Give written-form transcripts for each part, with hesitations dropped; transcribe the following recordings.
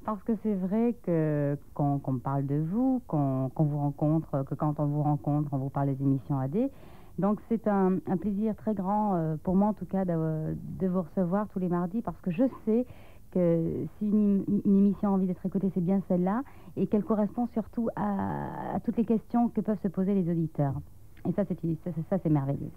Parce que c'est vrai que qu'on parle de vous, qu'on vous rencontre, que quand on vous rencontre, on vous parle des émissions AD. Donc c'est un plaisir très grand, pour moi en tout cas, de vous recevoir tous les mardis, parce que je sais que si une émission a envie d'être écoutée, c'est bien celle-là, et qu'elle correspond surtout à toutes les questions que peuvent se poser les auditeurs. Et ça, c'est merveilleux.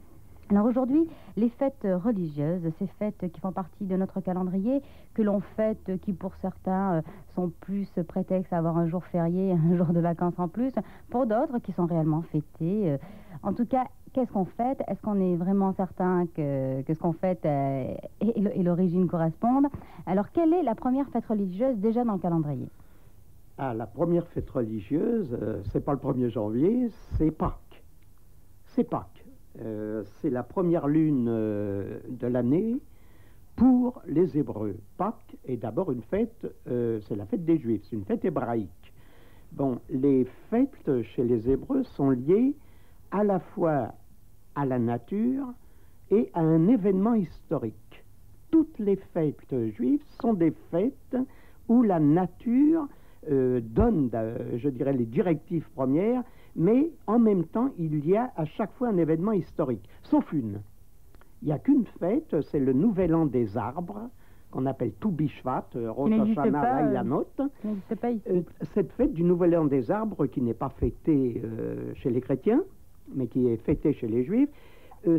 Alors aujourd'hui, les fêtes religieuses, ces fêtes qui font partie de notre calendrier, que l'on fête, qui pour certains sont plus prétexte à avoir un jour férié, un jour de vacances en plus, pour d'autres qui sont réellement fêtés. En tout cas, qu'est-ce qu'on fête? Est-ce qu'on est vraiment certain que ce qu'on fête et l'origine correspondent? Alors, quelle est la première fête religieuse déjà dans le calendrier? Ah, la première fête religieuse, c'est pas le 1er janvier, c'est Pâques. C'est Pâques. C'est la première lune de l'année pour les Hébreux. Pâques est d'abord une fête, c'est la fête des Juifs, c'est une fête hébraïque. Bon, les fêtes chez les Hébreux sont liées à la fois à la nature et à un événement historique. Toutes les fêtes juives sont des fêtes où la nature donne, je dirais, les directives premières, mais en même temps, il y a à chaque fois un événement historique, sauf une. Il n'y a qu'une fête, c'est le Nouvel An des arbres, qu'on appelle Tou Bishvat, Rosh Hashanah, Laïlanot. Cette fête du Nouvel An des arbres, qui n'est pas fêtée chez les chrétiens, mais qui est fêtée chez les juifs,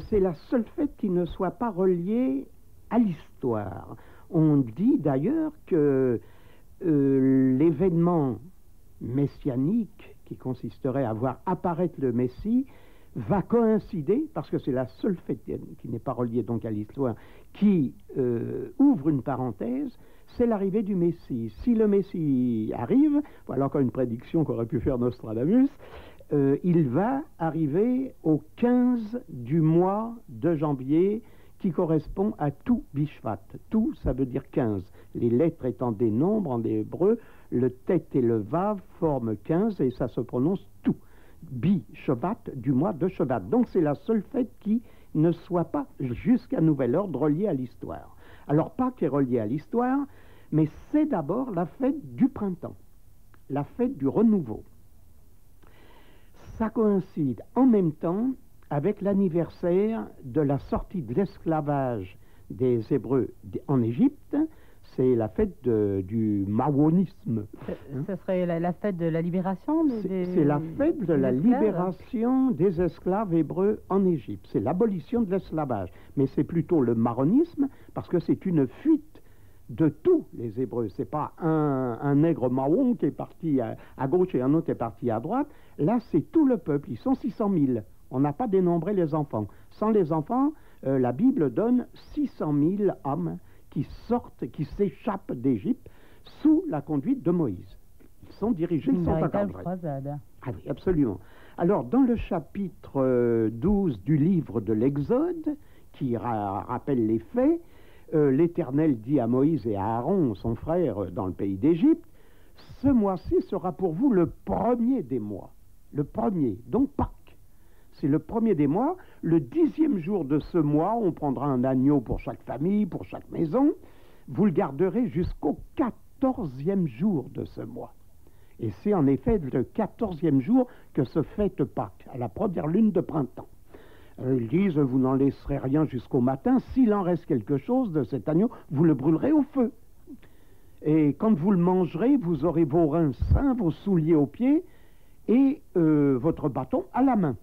c'est la seule fête qui ne soit pas reliée à l'histoire. On dit d'ailleurs que l'événement messianique qui consisterait à voir apparaître le Messie va coïncider, parce que c'est la seule fête qui n'est pas reliée donc à l'histoire, qui ouvre une parenthèse, c'est l'arrivée du Messie. Si le Messie arrive, voilà encore une prédiction qu'aurait pu faire Nostradamus, il va arriver au 15 du mois de janvier, qui correspond à Tou Bishvat. Tou, ça veut dire 15. Les lettres étant des nombres en hébreu, le tet et le vav forment 15 et ça se prononce Tou. Bi, Shabbat, du mois de Shabbat. Donc c'est la seule fête qui ne soit pas, jusqu'à nouvel ordre, reliée à l'histoire. Alors Pâques est reliée à l'histoire, mais c'est d'abord la fête du printemps, la fête du renouveau. Ça coïncide en même temps avec l'anniversaire de la sortie de l'esclavage des Hébreux en Égypte. C'est la fête du maronisme. Ce serait la fête de la libération C'est la fête de la libération des esclaves hébreux en Égypte. C'est l'abolition de l'esclavage. Mais c'est plutôt le maronisme, parce que c'est une fuite de tous les Hébreux. C'est pas un nègre marron qui est parti à gauche et un autre est parti à droite. Là, c'est tout le peuple. Ils sont 600 000. On n'a pas dénombré les enfants. Sans les enfants, la Bible donne 600 000 hommes qui sortent, qui s'échappent d'Égypte sous la conduite de Moïse. Ils sont dirigés, ils sont encadrés. Ah oui, absolument. Alors, dans le chapitre 12 du livre de l'Exode, qui rappelle les faits, l'Éternel dit à Moïse et à Aaron, son frère, dans le pays d'Égypte, « Ce mois-ci sera pour vous le premier des mois. » Le premier, donc Pâques. C'est le premier des mois. Le 10e jour de ce mois, on prendra un agneau pour chaque famille, pour chaque maison. Vous le garderez jusqu'au 14e jour de ce mois. Et c'est en effet le 14e jour que se fête Pâques, à la première lune de printemps. Ils disent, vous n'en laisserez rien jusqu'au matin. S'il en reste quelque chose de cet agneau, vous le brûlerez au feu. Et quand vous le mangerez, vous aurez vos reins sains, vos souliers aux pieds et votre bâton à la main.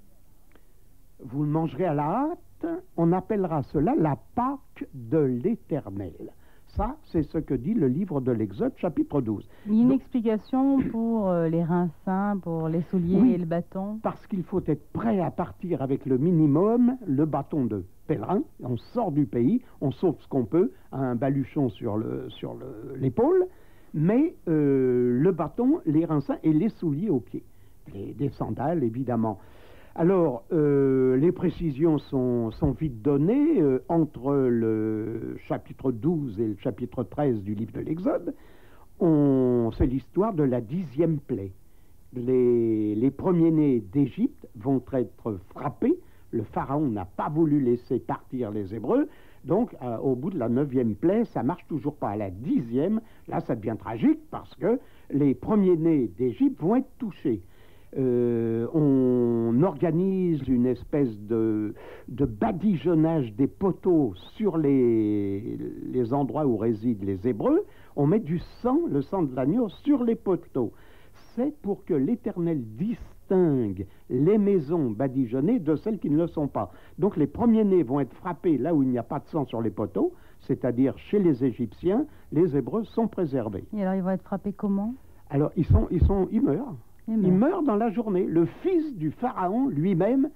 Vous le mangerez à la hâte, on appellera cela la Pâque de l'Éternel. Ça, c'est ce que dit le livre de l'Exode, chapitre 12. Il y a une explication pour les reins sains, pour les souliers et le bâton? Parce qu'il faut être prêt à partir avec le minimum, le bâton de pèlerin. On sort du pays, on sauve ce qu'on peut, un baluchon sur l'épaule, mais le bâton, les reins sains et les souliers aux pieds. Des sandales, évidemment. Alors, les précisions sont vite données entre le chapitre 12 et le chapitre 13 du livre de l'Exode. C'est l'histoire de la 10e plaie. Les premiers-nés d'Égypte vont être frappés le pharaon n'a pas voulu laisser partir les Hébreux. Donc, au bout de la 9e plaie, ça marche toujours pas. À la 10e, là, ça devient tragique parce que les premiers-nés d'Égypte vont être touchés. On organise une espèce de badigeonnage des poteaux sur les endroits où résident les Hébreux. On met du sang, le sang de l'agneau, sur les poteaux. C'est pour que l'Éternel distingue les maisons badigeonnées de celles qui ne le sont pas. Donc les premiers-nés vont être frappés là où il n'y a pas de sang sur les poteaux, c'est-à-dire chez les Égyptiens. Les Hébreux sont préservés. Et alors ils vont être frappés comment? Alors ils meurent. Il meurt dans la journée. Le fils du pharaon lui-même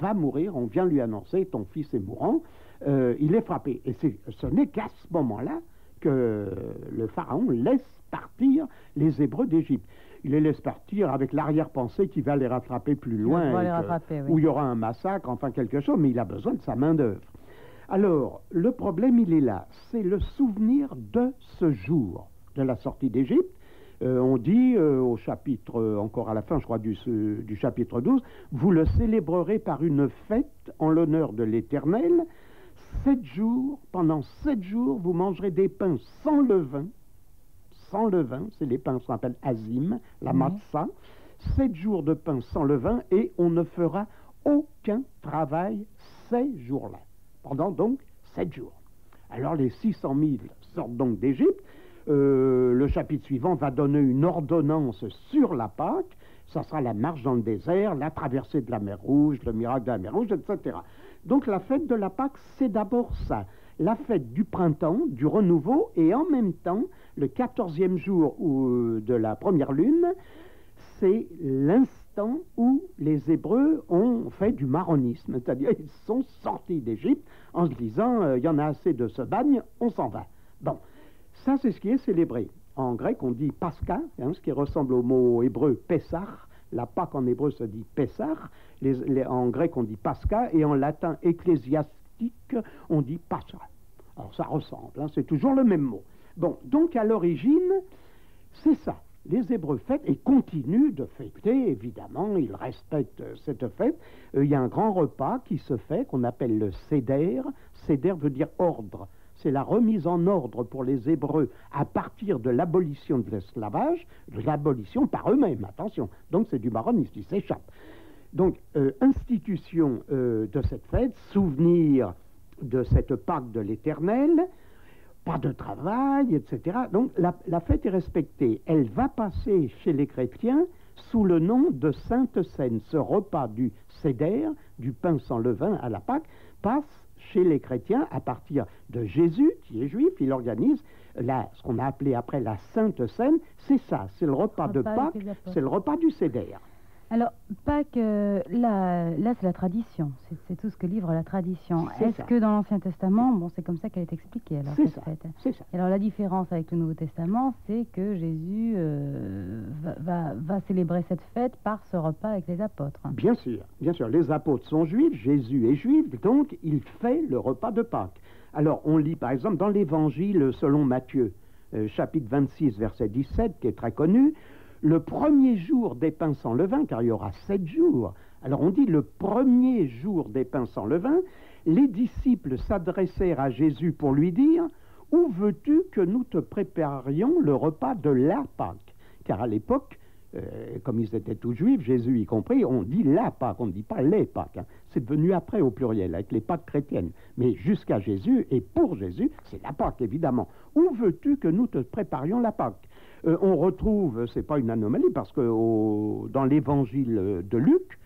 va mourir. On vient lui annoncer, ton fils est mourant. Il est frappé. Et ce n'est qu'à ce moment-là que le pharaon laisse partir les Hébreux d'Égypte. Il les laisse partir avec l'arrière-pensée qu'il va les rattraper plus loin, où il y aura un massacre, enfin quelque chose, mais il a besoin de sa main-d'œuvre. Alors, le problème, il est là. C'est le souvenir de ce jour de la sortie d'Égypte. On dit au chapitre, encore à la fin, je crois, du chapitre 12, vous le célébrerez par une fête en l'honneur de l'Éternel. 7 jours, pendant 7 jours, vous mangerez des pains sans levain. Sans levain, c'est les pains qu'on appelle azim, la matzah. 7 jours de pain sans levain et on ne fera aucun travail ces jours-là. Pendant donc 7 jours. Alors les 600 000 sortent donc d'Égypte. Le chapitre suivant va donner une ordonnance sur la Pâque. Ça sera la marche dans le désert, la traversée de la mer Rouge, le miracle de la mer Rouge, etc. Donc la fête de la Pâque, c'est d'abord ça. La fête du printemps, du renouveau, et en même temps, le 14e jour de la première lune, c'est l'instant où les Hébreux ont fait du maronisme, c'est-à-dire ils sont sortis d'Égypte en se disant il y en a assez de ce bagne, on s'en va. Bon, ça c'est ce qui est célébré. En grec on dit Pascha, ce qui ressemble au mot hébreu Pessah. La Pâque en hébreu se dit Pessah, en grec on dit Pascha, et en latin ecclésiastique on dit Pascha. Alors ça ressemble, c'est toujours le même mot. Bon, donc à l'origine, c'est ça. Les Hébreux fêtent et continuent de fêter, évidemment, ils respectent cette fête. Il y a un grand repas qui se fait, qu'on appelle le Seder. Seder veut dire ordre. C'est la remise en ordre pour les Hébreux à partir de l'abolition de l'esclavage, de l'abolition par eux-mêmes, attention. Donc c'est du maronisme, ils s'échappent. Donc, institution de cette fête, souvenir de cette Pâque de l'Éternel, pas de travail, etc. Donc la fête est respectée. Elle va passer chez les chrétiens sous le nom de Sainte Seine. Ce repas du Seder, du pain sans levain à la Pâque, passe chez les chrétiens à partir de Jésus, qui est juif. Il organise ce qu'on a appelé après la Sainte Seine. C'est ça, c'est le repas de Pâques, c'est le repas du Seder. Alors, Pâques, là c'est la tradition, c'est tout ce que livre la tradition. Est-ce que dans l'Ancien Testament, bon, c'est comme ça qu'elle est expliquée, alors, cette fête. C'est ça. Et alors, la différence avec le Nouveau Testament, c'est que Jésus va célébrer cette fête par ce repas avec les apôtres. Bien sûr, bien sûr. Les apôtres sont juifs, Jésus est juif, donc il fait le repas de Pâques. Alors, on lit, par exemple, dans l'Évangile selon Matthieu, chapitre 26, verset 17, qui est très connu, le premier jour des pains sans levain, car il y aura 7 jours. Alors on dit le premier jour des pains sans levain, les disciples s'adressèrent à Jésus pour lui dire « Où veux-tu que nous te préparions le repas de la Pâque ?» Car à l'époque, comme ils étaient tous juifs, Jésus y compris, on dit la Pâque, on ne dit pas les Pâques. C'est devenu après au pluriel, avec les Pâques chrétiennes. Mais jusqu'à Jésus, et pour Jésus, c'est la Pâque évidemment. Où veux-tu que nous te préparions la Pâque ? On retrouve, c'est pas une anomalie, parce que dans l'évangile de Luc,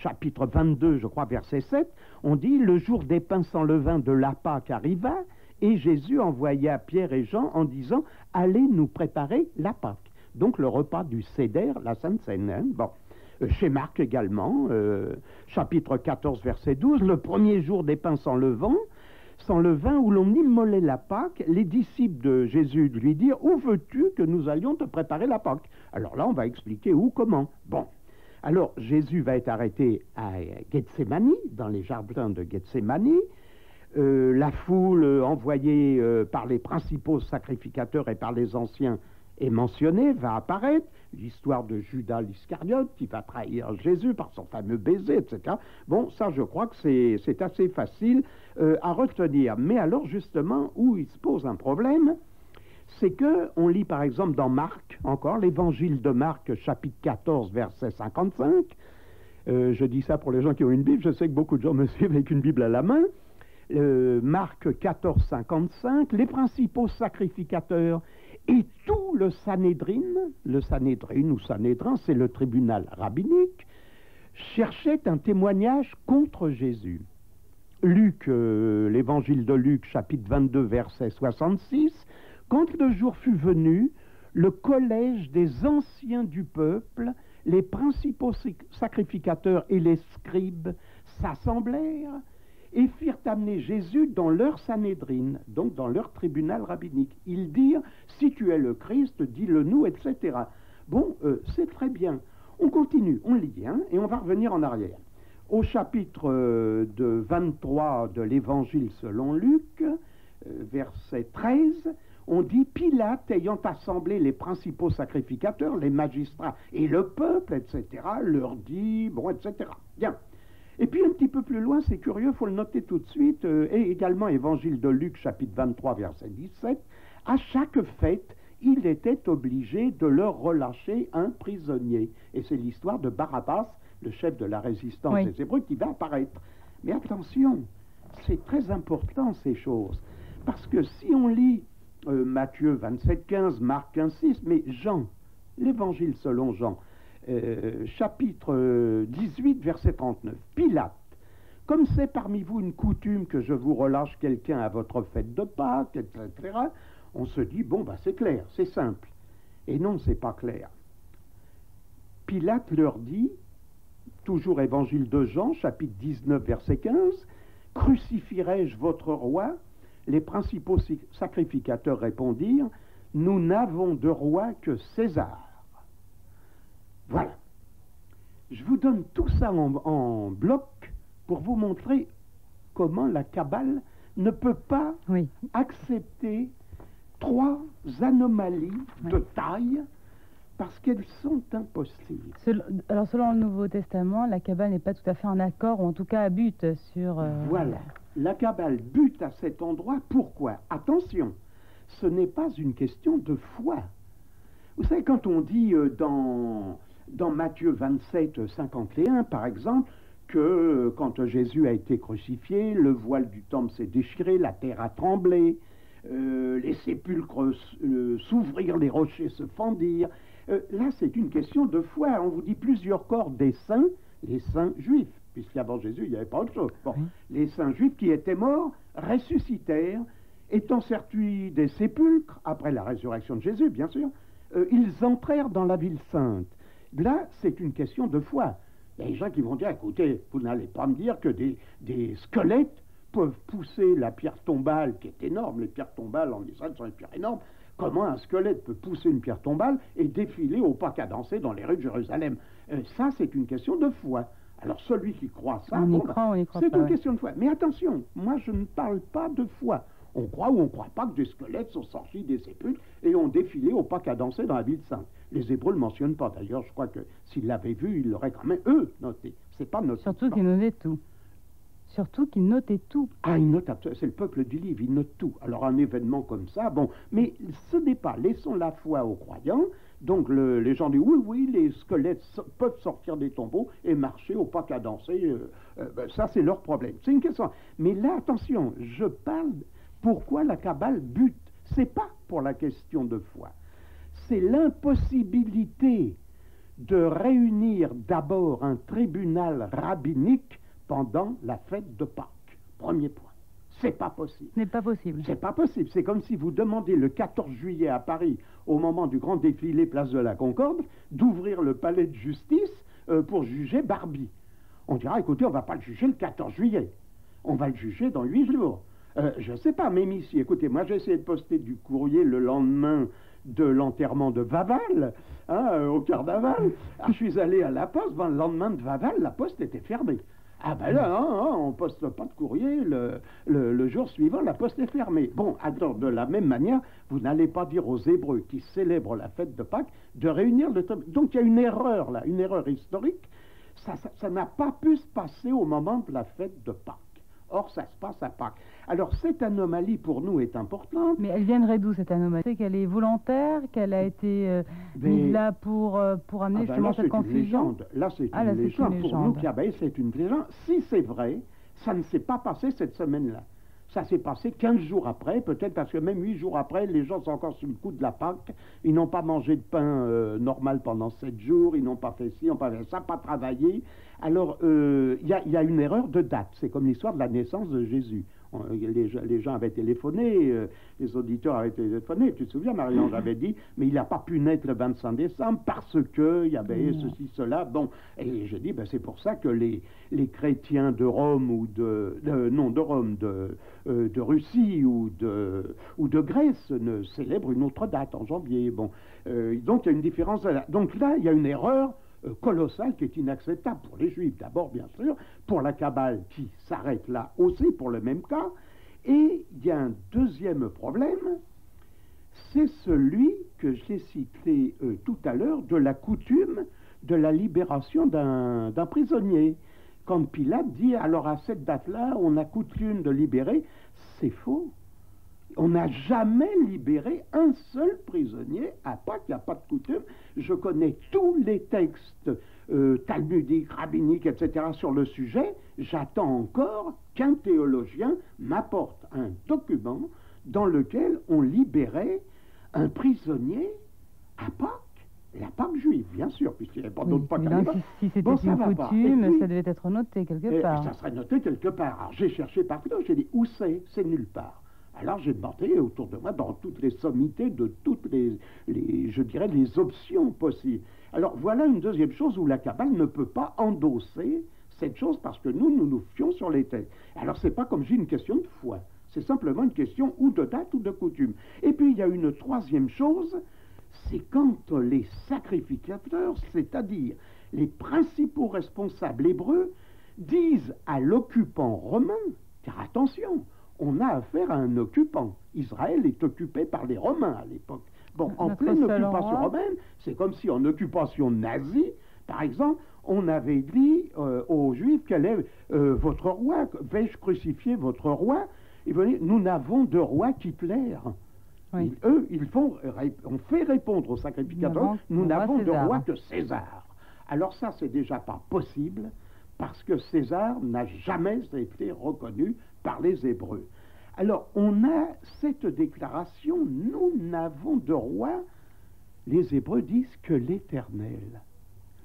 chapitre 22, je crois, verset 7, on dit « Le jour des pains sans levain de la Pâque arriva, et Jésus envoya Pierre et Jean en disant « Allez nous préparer la Pâque ». Donc le repas du Seder, la Sainte Seine. Bon. Chez Marc également, chapitre 14, verset 12, le premier jour des pains sans levain, où l'on immolait la Pâque, les disciples de Jésus lui dirent « Où veux-tu que nous allions te préparer la Pâque ?» Alors là, on va expliquer où, comment. Bon. Alors, Jésus va être arrêté à Gethsémani, dans les jardins de Gethsémani. La foule envoyée par les principaux sacrificateurs et par les anciens est mentionné, va apparaître, l'histoire de Judas l'Iscariote qui va trahir Jésus par son fameux baiser, etc. Bon, ça je crois que c'est assez facile à retenir. Mais alors justement, où il se pose un problème, c'est que on lit par exemple dans Marc, encore l'évangile de Marc, chapitre 14, verset 55. Je dis ça pour les gens qui ont une Bible, je sais que beaucoup de gens me suivent avec une Bible à la main. Marc 14, 55, les principaux sacrificateurs et tout le Sanhédrin ou Sanhédrin, c'est le tribunal rabbinique, cherchait un témoignage contre Jésus. Luc, l'évangile de Luc, chapitre 22, verset 66, quand le jour fut venu, le collège des anciens du peuple, les principaux sacrificateurs et les scribes s'assemblèrent et firent amener Jésus dans leur Sanhédrin, donc dans leur tribunal rabbinique. Ils dirent, si tu es le Christ, dis-le nous, etc. Bon, c'est très bien. On continue, on lit, hein, et on va revenir en arrière. Au chapitre de 23 de l'Évangile selon Luc, verset 13, on dit, Pilate, ayant assemblé les principaux sacrificateurs, les magistrats et le peuple, etc., leur dit, bon, etc. Bien. Et puis un petit peu plus loin, c'est curieux, il faut le noter tout de suite, et également Évangile de Luc, chapitre 23, verset 17, à chaque fête, il était obligé de leur relâcher un prisonnier. Et c'est l'histoire de Barabbas, le chef de la résistance des Hébreux, qui va apparaître. Mais attention, c'est très important ces choses, parce que si on lit Matthieu 27, 15, Marc 15, 6, mais Jean, l'Évangile selon Jean, chapitre 18, verset 39. Pilate, comme c'est parmi vous une coutume que je vous relâche quelqu'un à votre fête de Pâques, etc., on se dit, bon, bah, c'est clair, c'est simple. Et non, c'est pas clair. Pilate leur dit, toujours Évangile de Jean, chapitre 19, verset 15, crucifierai-je votre roi? Les principaux sacrificateurs répondirent, nous n'avons de roi que César. Voilà. Je vous donne tout ça en bloc pour vous montrer comment la Kabbale ne peut pas accepter trois anomalies de taille parce qu'elles sont impossibles. Alors selon le Nouveau Testament, la Kabbale n'est pas tout à fait en accord, ou en tout cas bute sur... Voilà. La Kabbale bute à cet endroit. Pourquoi? Attention, ce n'est pas une question de foi. Vous savez, quand on dit dans Matthieu 27, 51, par exemple, que quand Jésus a été crucifié, le voile du temple s'est déchiré, la terre a tremblé, les sépulcres s'ouvrirent, les rochers se fendirent. Là, c'est une question de foi. On vous dit plusieurs corps des saints, les saints juifs, puisqu'avant Jésus, il n'y avait pas autre chose. Bon, les saints juifs qui étaient morts ressuscitèrent, étant sortis des sépulcres, après la résurrection de Jésus, bien sûr, ils entrèrent dans la ville sainte. Là, c'est une question de foi. Il y a des gens qui vont dire, écoutez, vous n'allez pas me dire que des squelettes peuvent pousser la pierre tombale, qui est énorme. Les pierres tombales en Israël sont des pierres énormes. Comment un squelette peut pousser une pierre tombale et défiler au pas cadencé dans les rues de Jérusalem? Ça, c'est une question de foi. Alors, celui qui croit ça, c'est une question de foi. Mais attention, moi, je ne parle pas de foi. On croit ou on ne croit pas que des squelettes sont sortis des sépulcres et ont défilé au pas cadencé dans la ville sainte. Les Hébreux ne le mentionnent pas. D'ailleurs, je crois que s'ils l'avaient vu, ils l'auraient quand même, eux, noté. C'est pas noté. Surtout qu'ils notaient tout. Surtout qu'ils notaient tout. Ah, ils notent, c'est le peuple du livre, ils notent tout. Alors, un événement comme ça, bon, mais ce n'est pas, laissons la foi aux croyants. Donc, les gens disent, oui, les squelettes peuvent sortir des tombeaux et marcher au pas cadencé. Ça, c'est leur problème. C'est une question. Mais là, attention, je parle... Pourquoi la Kabbale bute? C'est pas pour la question de foi. C'est l'impossibilité de réunir d'abord un tribunal rabbinique pendant la fête de Pâques. Premier point. C'est pas possible. Ce n'est pas possible. C'est pas possible. C'est comme si vous demandez le 14 juillet à Paris, au moment du grand défilé place de la Concorde, d'ouvrir le palais de justice pour juger Barbie. On dira, écoutez, on ne va pas le juger le 14 juillet. On va le juger dans 8 jours. Je ne sais pas, même ici, écoutez, moi j'ai essayé de poster du courrier le lendemain de l'enterrement de Vaval, au carnaval. Je suis allé à la poste, le lendemain de Vaval, la poste était fermée. Ah ben là, on ne poste pas de courrier, le jour suivant, la poste est fermée. Bon, alors de la même manière, vous n'allez pas dire aux Hébreux qui célèbrent la fête de Pâques de réunir le temple. Donc il y a une erreur là, une erreur historique. Ça n'a pas pu se passer au moment de la fête de Pâques. Or, ça se passe à Pâques. Alors, cette anomalie, pour nous, est importante. Mais elle viendrait d'où, cette anomalie? C'est qu'elle est volontaire, qu'elle a été mise là pour amener justement cette confusion? Là, c'est une légende. Pour nous, c'est une légende. Si c'est vrai, ça ne s'est pas passé cette semaine-là. Ça s'est passé 15 jours après, peut-être parce que même 8 jours après, les gens sont encore sous le coup de la Pâque. Ils n'ont pas mangé de pain normal pendant 7 jours, ils n'ont pas fait ci, ils n'ont pas fait ça, pas travaillé. Alors, il y a une erreur de date. C'est comme l'histoire de la naissance de Jésus. Les gens avaient téléphoné, les auditeurs avaient téléphoné. Tu te souviens, Marie-Ange avait dit, mais il n'a pas pu naître le 25 décembre parce qu'il y avait ceci, cela. Bon, et j'ai dit, ben, c'est pour ça que les chrétiens de Rome ou de Russie ou de Grèce ne célèbrent une autre date en janvier. Bon, donc il y a une différence. Donc là, il y a une erreur colossal qui est inacceptable pour les Juifs d'abord, bien sûr, pour la Kabbale qui s'arrête là aussi pour le même cas. Et il y a un deuxième problème, c'est celui que j'ai cité tout à l'heure de la coutume de la libération d'un prisonnier. Quand Pilate dit, alors à cette date-là, on a coutume de libérer, c'est faux. On n'a jamais libéré un seul prisonnier à Pâques, il n'y a pas de coutume. Je connais tous les textes talmudiques, rabbiniques, etc. sur le sujet. J'attends encore qu'un théologien m'apporte un document dans lequel on libérait un prisonnier à Pâques. La Pâque juive, bien sûr, puisqu'il n'y avait pas d'autre Pâques à l'époque. Si c'était une coutume, ça devait être noté quelque part. Ça serait noté quelque part. Alors j'ai cherché partout, j'ai dit où c'est? C'est nulle part. Alors j'ai demandé autour de moi dans toutes les sommités de toutes je dirais, les options possibles. Alors voilà une deuxième chose où la Kabbale ne peut pas endosser cette chose parce que nous nous fions sur les textes. Alors c'est pas comme j'ai une question de foi, c'est simplement une question ou de date ou de coutume. Et puis il y a une troisième chose, c'est quand les sacrificateurs, c'est-à-dire les principaux responsables hébreux, disent à l'occupant romain, car attention, on a affaire à un occupant. Israël est occupé par les Romains à l'époque. Bon, en pleine occupation romaine, c'est comme si en occupation nazie, par exemple, on avait dit aux Juifs quel est votre roi, vais-je crucifier votre roi? Ils venaient, nous n'avons de roi qu'Hitler. Oui. On fait répondre aux sacrificateurs, nous n'avons de roi que César. Alors ça, c'est déjà pas possible, parce que César n'a jamais été reconnu par les Hébreux. Alors, on a cette déclaration, nous n'avons de roi, les Hébreux disent que l'Éternel.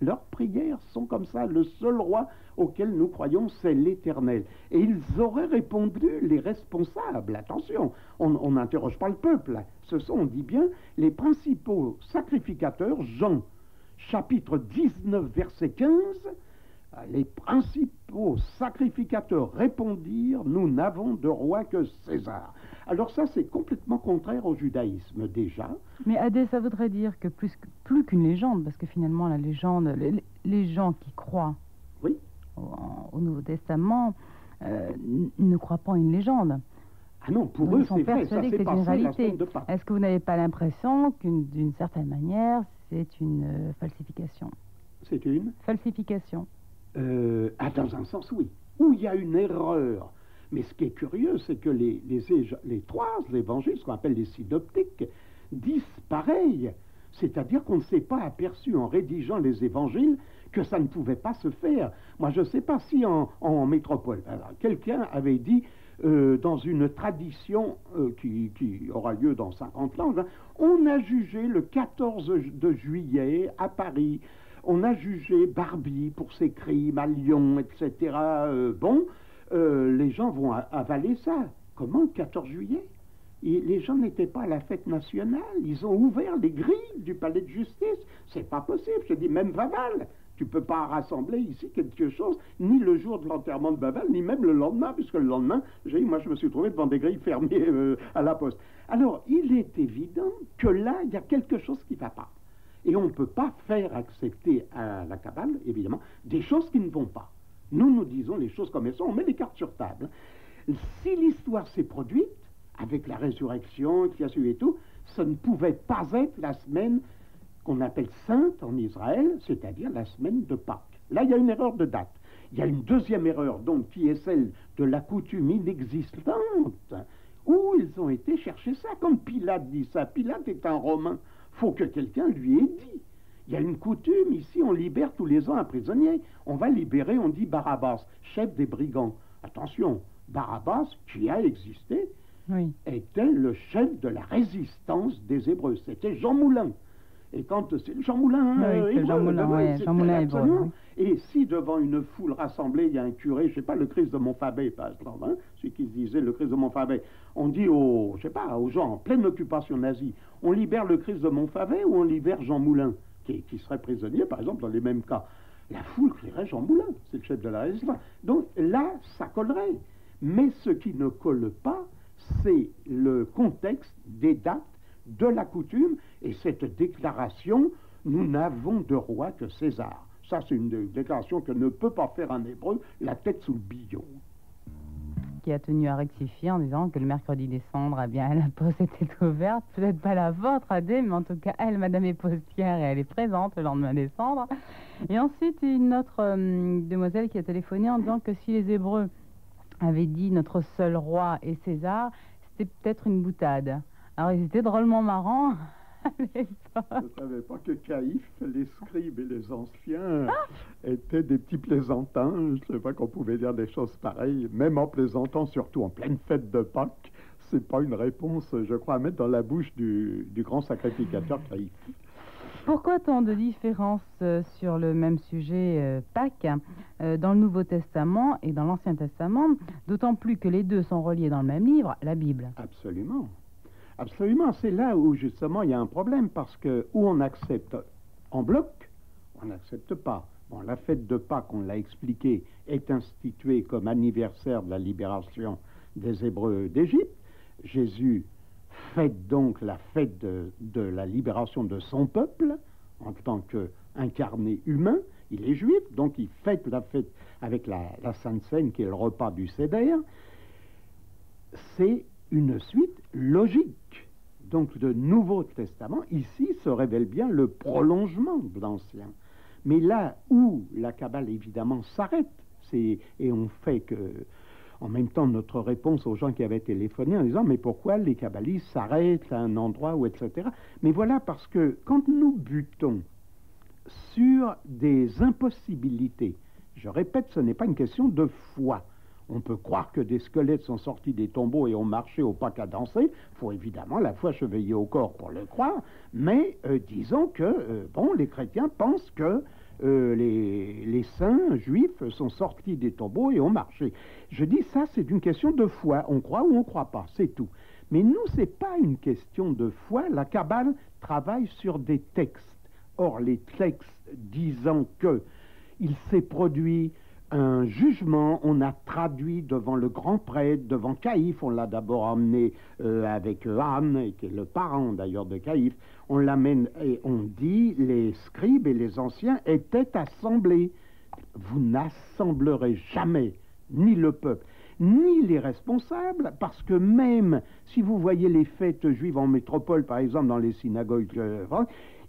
Leurs prières sont comme ça, le seul roi auquel nous croyons, c'est l'Éternel. Et ils auraient répondu, les responsables, attention, on n'interroge pas le peuple, ce sont, on dit bien, les principaux sacrificateurs, Jean, chapitre 19, verset 15, les principaux sacrificateurs répondirent, nous n'avons de roi que César. Alors ça, c'est complètement contraire au judaïsme déjà. Mais Adé, ça voudrait dire que plus qu'une légende, parce que finalement la légende, les gens qui croient au Nouveau Testament ne croient pas à une légende. Ah non, pour eux, c'est vrai, ça s'est passé la semaine de Pâques. Est-ce que vous n'avez pas l'impression d'une certaine manière, c'est une falsification? C'est une falsification. Dans un sens, oui. Où il y a une erreur. Mais ce qui est curieux, c'est que les trois évangiles, ce qu'on appelle les synoptiques, disent pareil. C'est-à-dire qu'on ne s'est pas aperçu en rédigeant les évangiles que ça ne pouvait pas se faire. Moi, je ne sais pas si en métropole, quelqu'un avait dit, dans une tradition qui aura lieu dans 50 langues, on a jugé le 14 de juillet à Paris, on a jugé Barbie pour ses crimes à Lyon, etc. Les gens vont avaler ça. Comment, le 14 juillet? Et les gens n'étaient pas à la fête nationale. Ils ont ouvert les grilles du palais de justice. C'est pas possible. Je dis, même Baval, tu peux pas rassembler ici quelque chose, ni le jour de l'enterrement de Baval, ni même le lendemain, puisque le lendemain, moi je me suis trouvé devant des grilles fermées à la poste. Alors, il est évident que là, il y a quelque chose qui ne va pas. Et on ne peut pas faire accepter à la Kabbale, évidemment, des choses qui ne vont pas. Nous, nous disons les choses comme elles sont, on met les cartes sur table. Si l'histoire s'est produite, avec la résurrection qui a suivi et tout, ce ne pouvait pas être la semaine qu'on appelle sainte en Israël, c'est-à-dire la semaine de Pâques. Là, il y a une erreur de date. Il y a une deuxième erreur, donc, qui est celle de la coutume inexistante, où ils ont été chercher ça. Quand Pilate dit ça, Pilate est un Romain, faut que quelqu'un lui ait dit. Il y a une coutume, ici, on libère tous les ans un prisonnier. On va libérer, on dit Barabbas, chef des brigands. Attention, Barabbas, qui a existé, oui, était le chef de la résistance des Hébreux. C'était Jean Moulin. Et quand c'est Jean Moulin, oui, Jean Moulin, Jean Moulin hébreu. Et si devant une foule rassemblée, il y a un curé, je sais pas, le Christ de Montfabé, par exemple, hein, celui qui se disait le Christ de Montfabé, on dit aux, je sais pas, aux gens en pleine occupation nazie, on libère le Christ de Montfabé ou on libère Jean Moulin, qui serait prisonnier, par exemple, dans les mêmes cas. La foule crierait Jean Moulin, c'est le chef de la résistance. Donc là, ça collerait. Mais ce qui ne colle pas, c'est le contexte des dates, de la coutume, et cette déclaration, nous n'avons de roi que César. Ça, c'est une déclaration que ne peut pas faire un Hébreu, la tête sous le billot. Qui a tenu à rectifier en disant que le mercredi des cendres, eh bien, la poste était ouverte, peut-être pas la vôtre, Adé, mais en tout cas, elle, Madame est postière, et elle est présente le lendemain des cendres. Et ensuite, une autre demoiselle qui a téléphoné en disant que si les Hébreux avaient dit notre seul roi est César, c'était peut-être une boutade. Alors, ils étaient drôlement marrants à l'époque. Je ne savais pas que Caïphe, les scribes et les anciens étaient des petits plaisantins. Je ne savais pas qu'on pouvait dire des choses pareilles, même en plaisantant, surtout en pleine fête de Pâques. C'est pas une réponse, je crois, à mettre dans la bouche du grand sacrificateur Caïphe. Pourquoi tant de différences sur le même sujet Pâques dans le Nouveau Testament et dans l'Ancien Testament, d'autant plus que les deux sont reliés dans le même livre, la Bible? Absolument. Absolument, c'est là où justement il y a un problème, parce que où on accepte en bloc, on n'accepte pas. Bon, la fête de Pâques, on l'a expliqué, est instituée comme anniversaire de la libération des Hébreux d'Égypte. Jésus fête donc la fête de la libération de son peuple, en tant qu'incarné humain. Il est juif, donc il fête la fête avec la Sainte Seine, qui est le repas du Seder. C'est une suite logique. Donc le Nouveau Testament, ici, se révèle bien le prolongement de l'Ancien. Mais là où la Kabbale, évidemment, s'arrête, et on fait que, en même temps, notre réponse aux gens qui avaient téléphoné en disant « Mais pourquoi les kabbalistes s'arrêtent à un endroit où, etc. » Mais voilà, parce que quand nous butons sur des impossibilités, je répète, ce n'est pas une question de foi. On peut croire que des squelettes sont sortis des tombeaux et ont marché au pas qu'à danser. Il faut évidemment la foi chevillée au corps pour le croire. Mais disons que bon, les chrétiens pensent que les saints juifs sont sortis des tombeaux et ont marché. Je dis ça, c'est une question de foi. On croit ou on ne croit pas, c'est tout. Mais nous, ce n'est pas une question de foi. La Kabbale travaille sur des textes. Or, les textes disant que il s'est produit un jugement, on a traduit devant le grand prêtre, devant Caïphe, on l'a d'abord emmené avec Anne, qui est le parent d'ailleurs de Caïphe, on l'amène et on dit les scribes et les anciens étaient assemblés. Vous n'assemblerez jamais ni le peuple, ni les responsables, parce que même si vous voyez les fêtes juives en métropole, par exemple dans les synagogues,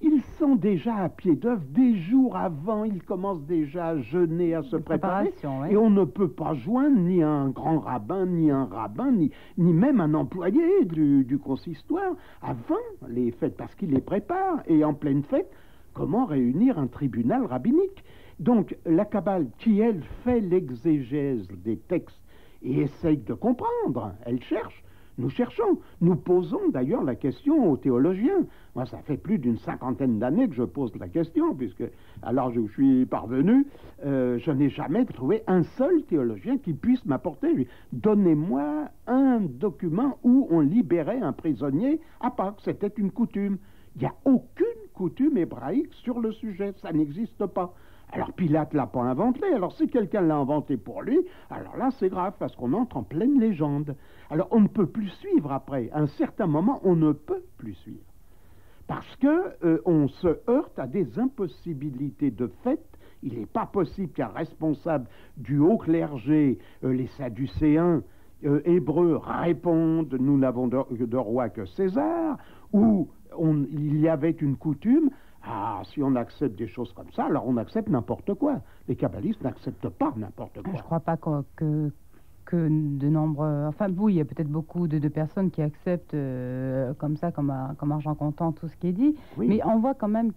ils sont déjà à pied d'œuvre, des jours avant, ils commencent déjà à jeûner, à se préparer, oui. Et on ne peut pas joindre ni un grand rabbin, ni même un employé du consistoire avant les fêtes, parce qu'il les prépare, et en pleine fête, comment réunir un tribunal rabbinique? Donc la Kabbale, qui elle fait l'exégèse des textes et essaye de comprendre, elle cherche. Nous cherchons, nous posons d'ailleurs la question aux théologiens. Moi, ça fait plus d'une 50aine d'années que je pose la question, puisque à l'âge où je suis parvenu, je n'ai jamais trouvé un seul théologien qui puisse m'apporter. Donnez-moi un document où on libérait un prisonnier à Pâques. C'était une coutume. Il n'y a aucune coutume hébraïque sur le sujet. Ça n'existe pas. Alors Pilate l'a pas inventé, alors si quelqu'un l'a inventé pour lui, alors là c'est grave parce qu'on entre en pleine légende. Alors on ne peut plus suivre après, à un certain moment on ne peut plus suivre. Parce que on se heurte à des impossibilités de fait Il n'est pas possible qu'un responsable du haut clergé, les Sadducéens, hébreux, répondent « Nous n'avons de roi que César », ou il y avait une coutume « Ah, si on accepte des choses comme ça, alors on accepte n'importe quoi ». Les kabbalistes n'acceptent pas n'importe quoi. Je ne crois pas que de nombreux... Enfin, oui, il y a peut-être beaucoup de personnes qui acceptent comme ça, comme argent comptant, tout ce qui est dit. Oui. Mais on voit quand même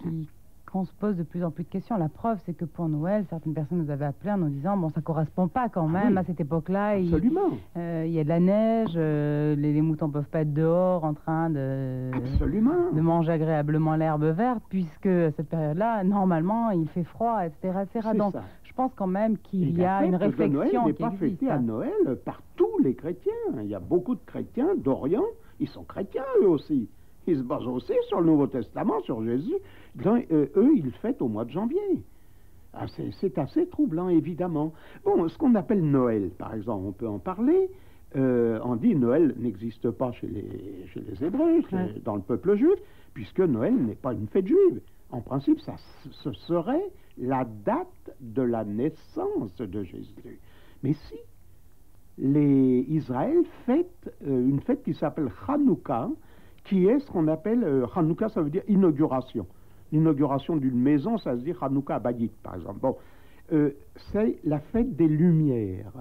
qu'on se pose de plus en plus de questions. La preuve, c'est que pour Noël, certaines personnes nous avaient appelé en nous disant « Bon, ça ne correspond pas quand même à cette époque-là. Absolument. Il y a de la neige, les moutons ne peuvent pas être dehors en train de manger agréablement l'herbe verte, puisque à cette période-là, normalement, il fait froid, etc. etc. Donc, ça. Je pense quand même qu'il y a une réflexion Noël n'est qui pas existe. Fêté à Noël par tous les chrétiens. Il y a beaucoup de chrétiens d'Orient, ils sont chrétiens eux aussi. Ils se basent aussi sur le Nouveau Testament, sur Jésus. Donc, eux, ils le fêtent au mois de janvier. Ah, c'est assez troublant, évidemment. Bon, ce qu'on appelle Noël, par exemple, on peut en parler. On dit Noël n'existe pas chez les Hébreux, dans le peuple juif, puisque Noël n'est pas une fête juive. En principe, ce serait la date de la naissance de Jésus. Mais si Israël fête une fête qui s'appelle Hanouka, qui est ce qu'on appelle, Hanouka, ça veut dire inauguration. L'inauguration d'une maison, ça se dit Hanouka Abayit, par exemple. Bon, c'est la fête des Lumières.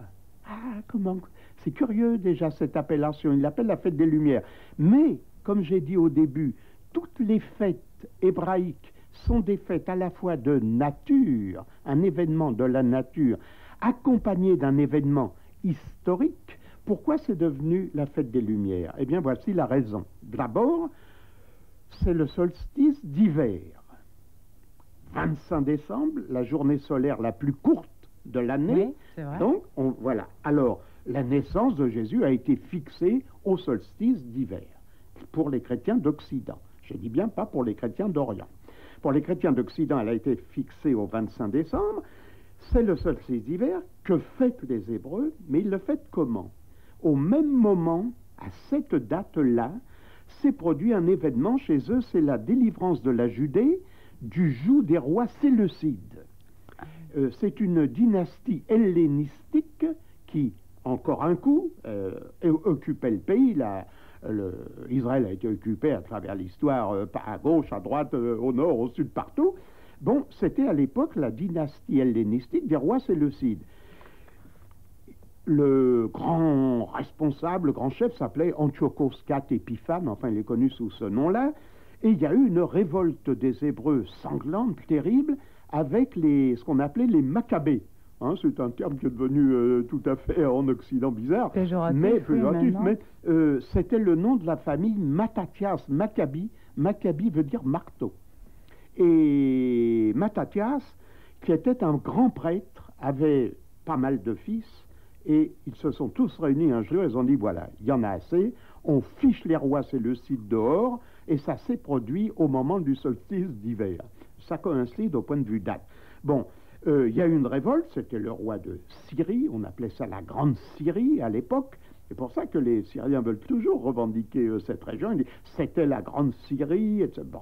Ah, comment... C'est curieux déjà cette appellation, il l'appelle la fête des Lumières. Mais, comme j'ai dit au début, toutes les fêtes hébraïques sont des fêtes à la fois de nature, un événement de la nature, accompagné d'un événement historique. Pourquoi c'est devenu la fête des Lumières? Eh bien, voici la raison. D'abord, c'est le solstice d'hiver. 25 décembre, la journée solaire la plus courte de l'année. Oui, c'est vrai. Donc, voilà. Alors, la naissance de Jésus a été fixée au solstice d'hiver, pour les chrétiens d'Occident. Je dis bien pas pour les chrétiens d'Orient. Pour les chrétiens d'Occident, elle a été fixée au 25 décembre. C'est le solstice d'hiver que fêtent les Hébreux, mais ils le fêtent comment? Au même moment, à cette date-là, s'est produit un événement chez eux, c'est la délivrance de la Judée du joug des rois séleucides. C'est une dynastie hellénistique qui, encore un coup, occupait le pays. Israël a été occupé à travers l'histoire, à gauche, à droite, au nord, au sud, partout. Bon, c'était à l'époque la dynastie hellénistique des rois séleucides. Le grand responsable, le grand chef s'appelait Antiochos IV Épiphane, enfin il est connu sous ce nom-là, et il y a eu une révolte des Hébreux sanglante, terrible, avec ce qu'on appelait les Maccabées. Hein, c'est un terme qui est devenu tout à fait en Occident bizarre, péjoratif, mais c'était le nom de la famille Mattathias, Maccabi. Maccabi veut dire marteau. Et Mattathias, qui était un grand prêtre, avait pas mal de fils, et ils se sont tous réunis un jour, ils ont dit, voilà, il y en a assez, on fiche les rois séleucides dehors, et ça s'est produit au moment du solstice d'hiver. Ça coïncide au point de vue date. Bon, il y a eu une révolte, c'était le roi de Syrie, on appelait ça la Grande Syrie à l'époque. C'est pour ça que les Syriens veulent toujours revendiquer cette région. Ils disent, c'était la Grande Syrie, etc. Bon.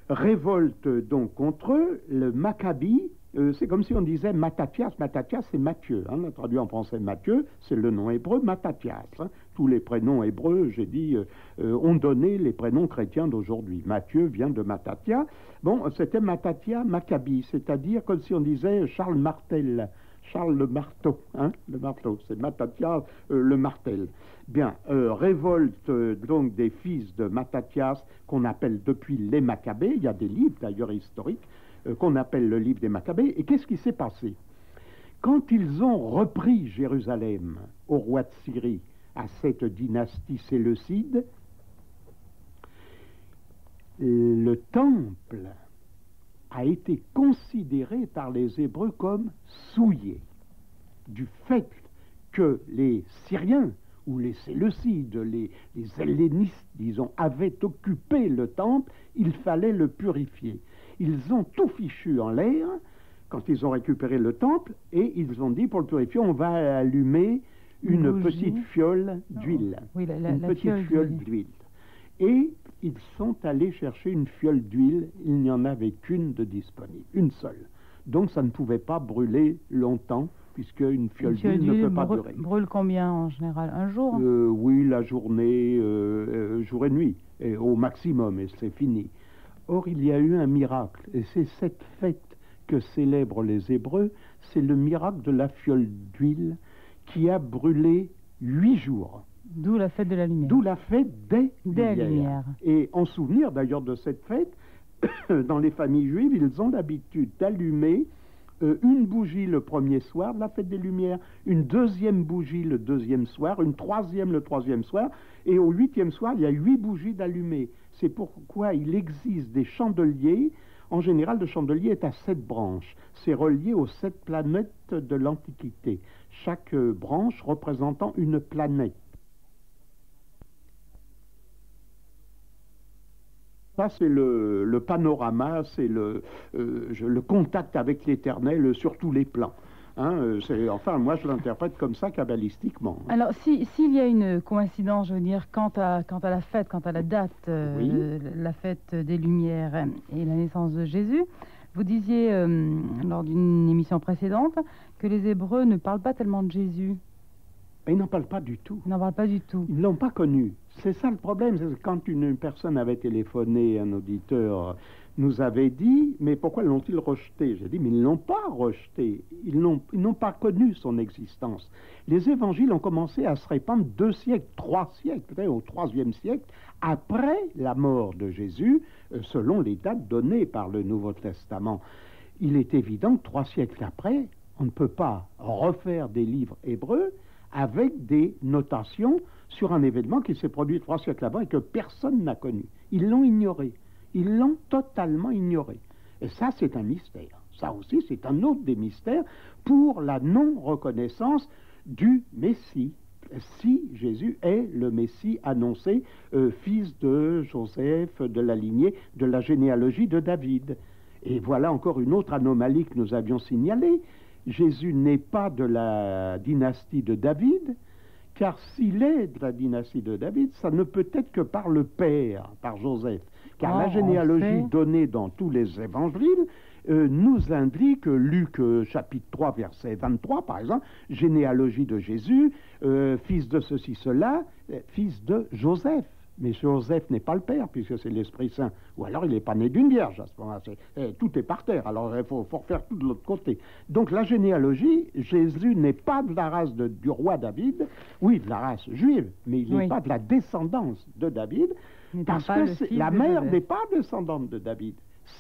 Révolte donc contre eux, le Maccabi, c'est comme si on disait Mattathias. Mattathias, c'est Matthieu. Hein, on a traduit en français Matthieu, c'est le nom hébreu Mattathias. Hein. Tous les prénoms hébreux, j'ai dit, ont donné les prénoms chrétiens d'aujourd'hui. Matthieu vient de Mattathia. Bon, c'était Mattathias Maccabi, c'est-à-dire comme si on disait Charles Martel. Charles le marteau, hein, le marteau, c'est Mattathias le martel. Bien, révolte donc des fils de Mattathias qu'on appelle depuis les Maccabées, il y a des livres d'ailleurs historiques qu'on appelle le livre des Maccabées, et qu'est-ce qui s'est passé? Quand ils ont repris Jérusalem au roi de Syrie, à cette dynastie séleucide, le temple a été considéré par les Hébreux comme souillé, du fait que les Syriens ou les Séleucides, les hellénistes, disons, avaient occupé le temple, il fallait le purifier. Ils ont tout fichu en l'air quand ils ont récupéré le temple, et ils ont dit, pour le purifier, on va allumer une petite fiole d'huile. Oui, une petite fiole d'huile. Et ils sont allés chercher une fiole d'huile, il n'y en avait qu'une de disponible, une seule. Donc ça ne pouvait pas brûler longtemps, puisque une fiole d'huile ne peut pas durer. Brûle combien en général? Un jour? Oui, la journée, jour et nuit, et au maximum, et c'est fini. Or, il y a eu un miracle, et c'est cette fête que célèbrent les Hébreux, c'est le miracle de la fiole d'huile qui a brûlé 8 jours. D'où la fête de la lumière. D'où la fête des Lumières. Et en souvenir d'ailleurs de cette fête, dans les familles juives, ils ont l'habitude d'allumer une bougie le premier soir de la fête des Lumières, une deuxième bougie le deuxième soir, une troisième le troisième soir, et au 8e soir, il y a 8 bougies d'allumées. C'est pourquoi il existe des chandeliers. En général, le chandelier est à 7 branches. C'est relié aux 7 planètes de l'Antiquité, chaque branche représentant une planète. Ça, c'est le panorama, c'est le contact avec l'Éternel sur tous les plans. Hein, enfin, moi, je l'interprète comme ça, kabbalistiquement. Alors, s'il y a une coïncidence, je veux dire, quant à la fête, quant à la date, oui. La fête des Lumières et la naissance de Jésus, vous disiez, lors d'une émission précédente, que les Hébreux ne parlent pas tellement de Jésus. Ils n'en parlent pas du tout. Ils n'en parlent pas du tout. Ils ne l'ont pas connu. C'est ça le problème. C'est que quand une personne avait téléphoné, un auditeur nous avait dit, mais pourquoi l'ont-ils rejeté? J'ai dit, mais ils ne l'ont pas rejeté. Ils n'ont pas connu son existence. Les évangiles ont commencé à se répandre 2 siècles, 3 siècles, peut-être au 3e siècle, après la mort de Jésus, selon les dates données par le Nouveau Testament. Il est évident que 3 siècles après, on ne peut pas refaire des livres hébreux avec des notations sur un événement qui s'est produit 3 siècles avant et que personne n'a connu. Ils l'ont ignoré. Ils l'ont totalement ignoré. Et ça, c'est un mystère. Ça aussi, c'est un autre des mystères pour la non-reconnaissance du Messie. Si Jésus est le Messie annoncé, fils de Joseph, de la lignée, de la généalogie de David. Et voilà encore une autre anomalie que nous avions signalée. Jésus n'est pas de la dynastie de David, car s'il est de la dynastie de David, ça ne peut être que par le père, par Joseph. Car la généalogie donnée dans tous les évangiles nous indique, Luc chapitre 3, verset 23 par exemple, généalogie de Jésus, fils de ceci, cela, fils de Joseph. Mais Joseph n'est pas le père, puisque c'est l'Esprit Saint. Ou alors il n'est pas né d'une vierge à ce moment-là. Tout est par terre, alors il faut refaire tout de l'autre côté. Donc la généalogie, Jésus n'est pas de la race du roi David, oui, de la race juive, mais il n'est pas de la descendance de David, parce que la mère n'est pas descendante de David.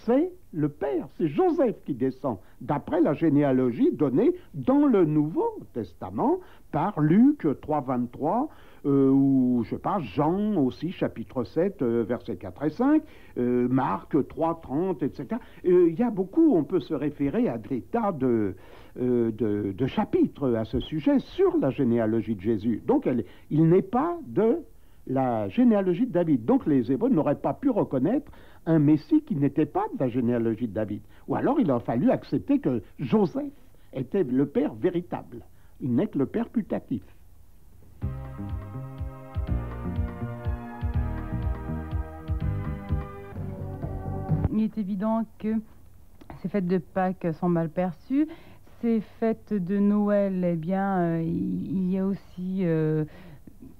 C'est le père, c'est Joseph qui descend, d'après la généalogie donnée dans le Nouveau Testament par Luc 3, 23, ou je sais pas, Jean aussi, chapitre 7, versets 4 et 5, Marc 3, 30, etc. Il y a beaucoup, on peut se référer à des tas de chapitres à ce sujet sur la généalogie de Jésus. Donc il n'est pas de la généalogie de David. Donc les Hébreux n'auraient pas pu reconnaître un Messie qui n'était pas de la généalogie de David. Ou alors il a fallu accepter que Joseph était le père véritable. Il n'est que le père putatif. Il est évident que ces fêtes de Pâques sont mal perçues. Ces fêtes de Noël, eh bien, il y a aussi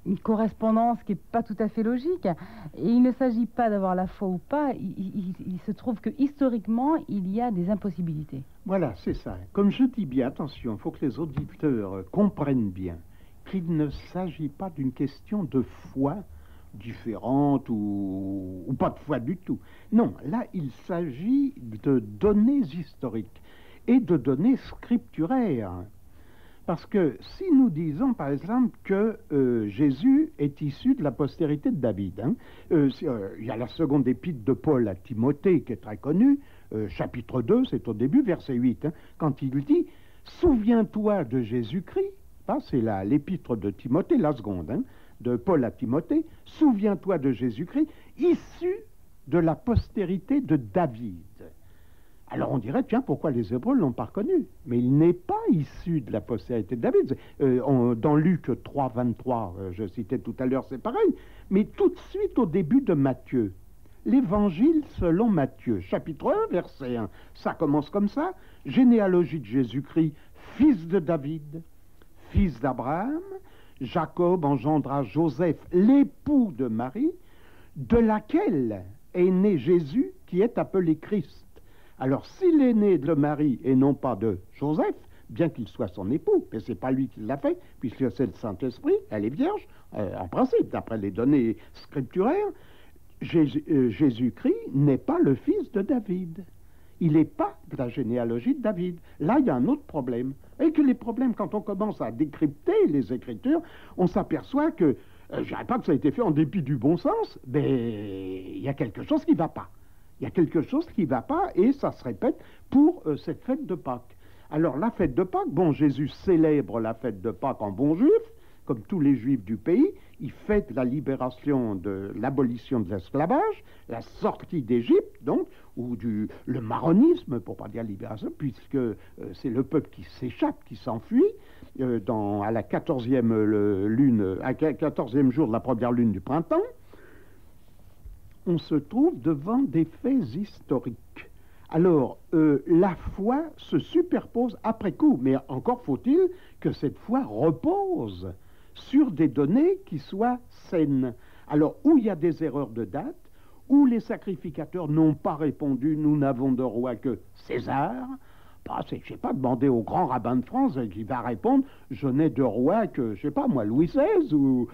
une correspondance qui n'est pas tout à fait logique. Et il ne s'agit pas d'avoir la foi ou pas. Il se trouve que historiquement, il y a des impossibilités. Voilà, c'est ça. Comme je dis bien, attention, il faut que les auditeurs comprennent bien qu'il ne s'agit pas d'une question de foi différente ou pas de foi du tout. Non, là, il s'agit de données historiques et de données scripturaires. Parce que si nous disons, par exemple, que Jésus est issu de la postérité de David, il y a la seconde épître de Paul à Timothée qui est très connue, chapitre 2, c'est au début, verset 8, quand il dit « Souviens-toi de Jésus-Christ », c'est l'épître de Timothée, la seconde, de Paul à Timothée, « Souviens-toi de Jésus-Christ, issu de la postérité de David ». Alors on dirait, tiens, pourquoi les Hébreux ne l'ont pas reconnu? Mais il n'est pas issu de la postérité de David. Dans Luc 3, 23, je citais tout à l'heure, c'est pareil. Mais tout de suite au début de Matthieu, l'Évangile selon Matthieu, chapitre 1, verset 1. Ça commence comme ça. Généalogie de Jésus-Christ, fils de David, fils d'Abraham. Jacob engendra Joseph, l'époux de Marie, de laquelle est né Jésus, qui est appelé Christ. Alors, s'il est né de Marie et non pas de Joseph, bien qu'il soit son époux, mais ce n'est pas lui qui l'a fait, puisque c'est le Saint-Esprit, elle est vierge, en principe, d'après les données scripturaires, Jésus-Christ n'est pas le fils de David. Il n'est pas de la généalogie de David. Là, il y a un autre problème. Et que les problèmes, quand on commence à décrypter les Écritures, on s'aperçoit que, je ne dirais pas que ça a été fait en dépit du bon sens, mais il y a quelque chose qui ne va pas. Il y a quelque chose qui ne va pas, et ça se répète pour cette fête de Pâques. Alors, la fête de Pâques, bon, Jésus célèbre la fête de Pâques en bon juif, comme tous les juifs du pays. Il fête la libération de l'abolition de l'esclavage, la sortie d'Égypte, donc, ou le maronisme, pour pas dire libération, puisque c'est le peuple qui s'échappe, qui s'enfuit, à la 14e jour de la première lune du printemps. On se trouve devant des faits historiques. Alors, la foi se superpose après coup, mais encore faut-il que cette foi repose sur des données qui soient saines. Alors, où il y a des erreurs de date, où les sacrificateurs n'ont pas répondu, nous n'avons de roi que César, je ne sais pas, demander au grand rabbin de France qui va répondre, je n'ai de roi que, je ne sais pas moi, Louis XVI, ou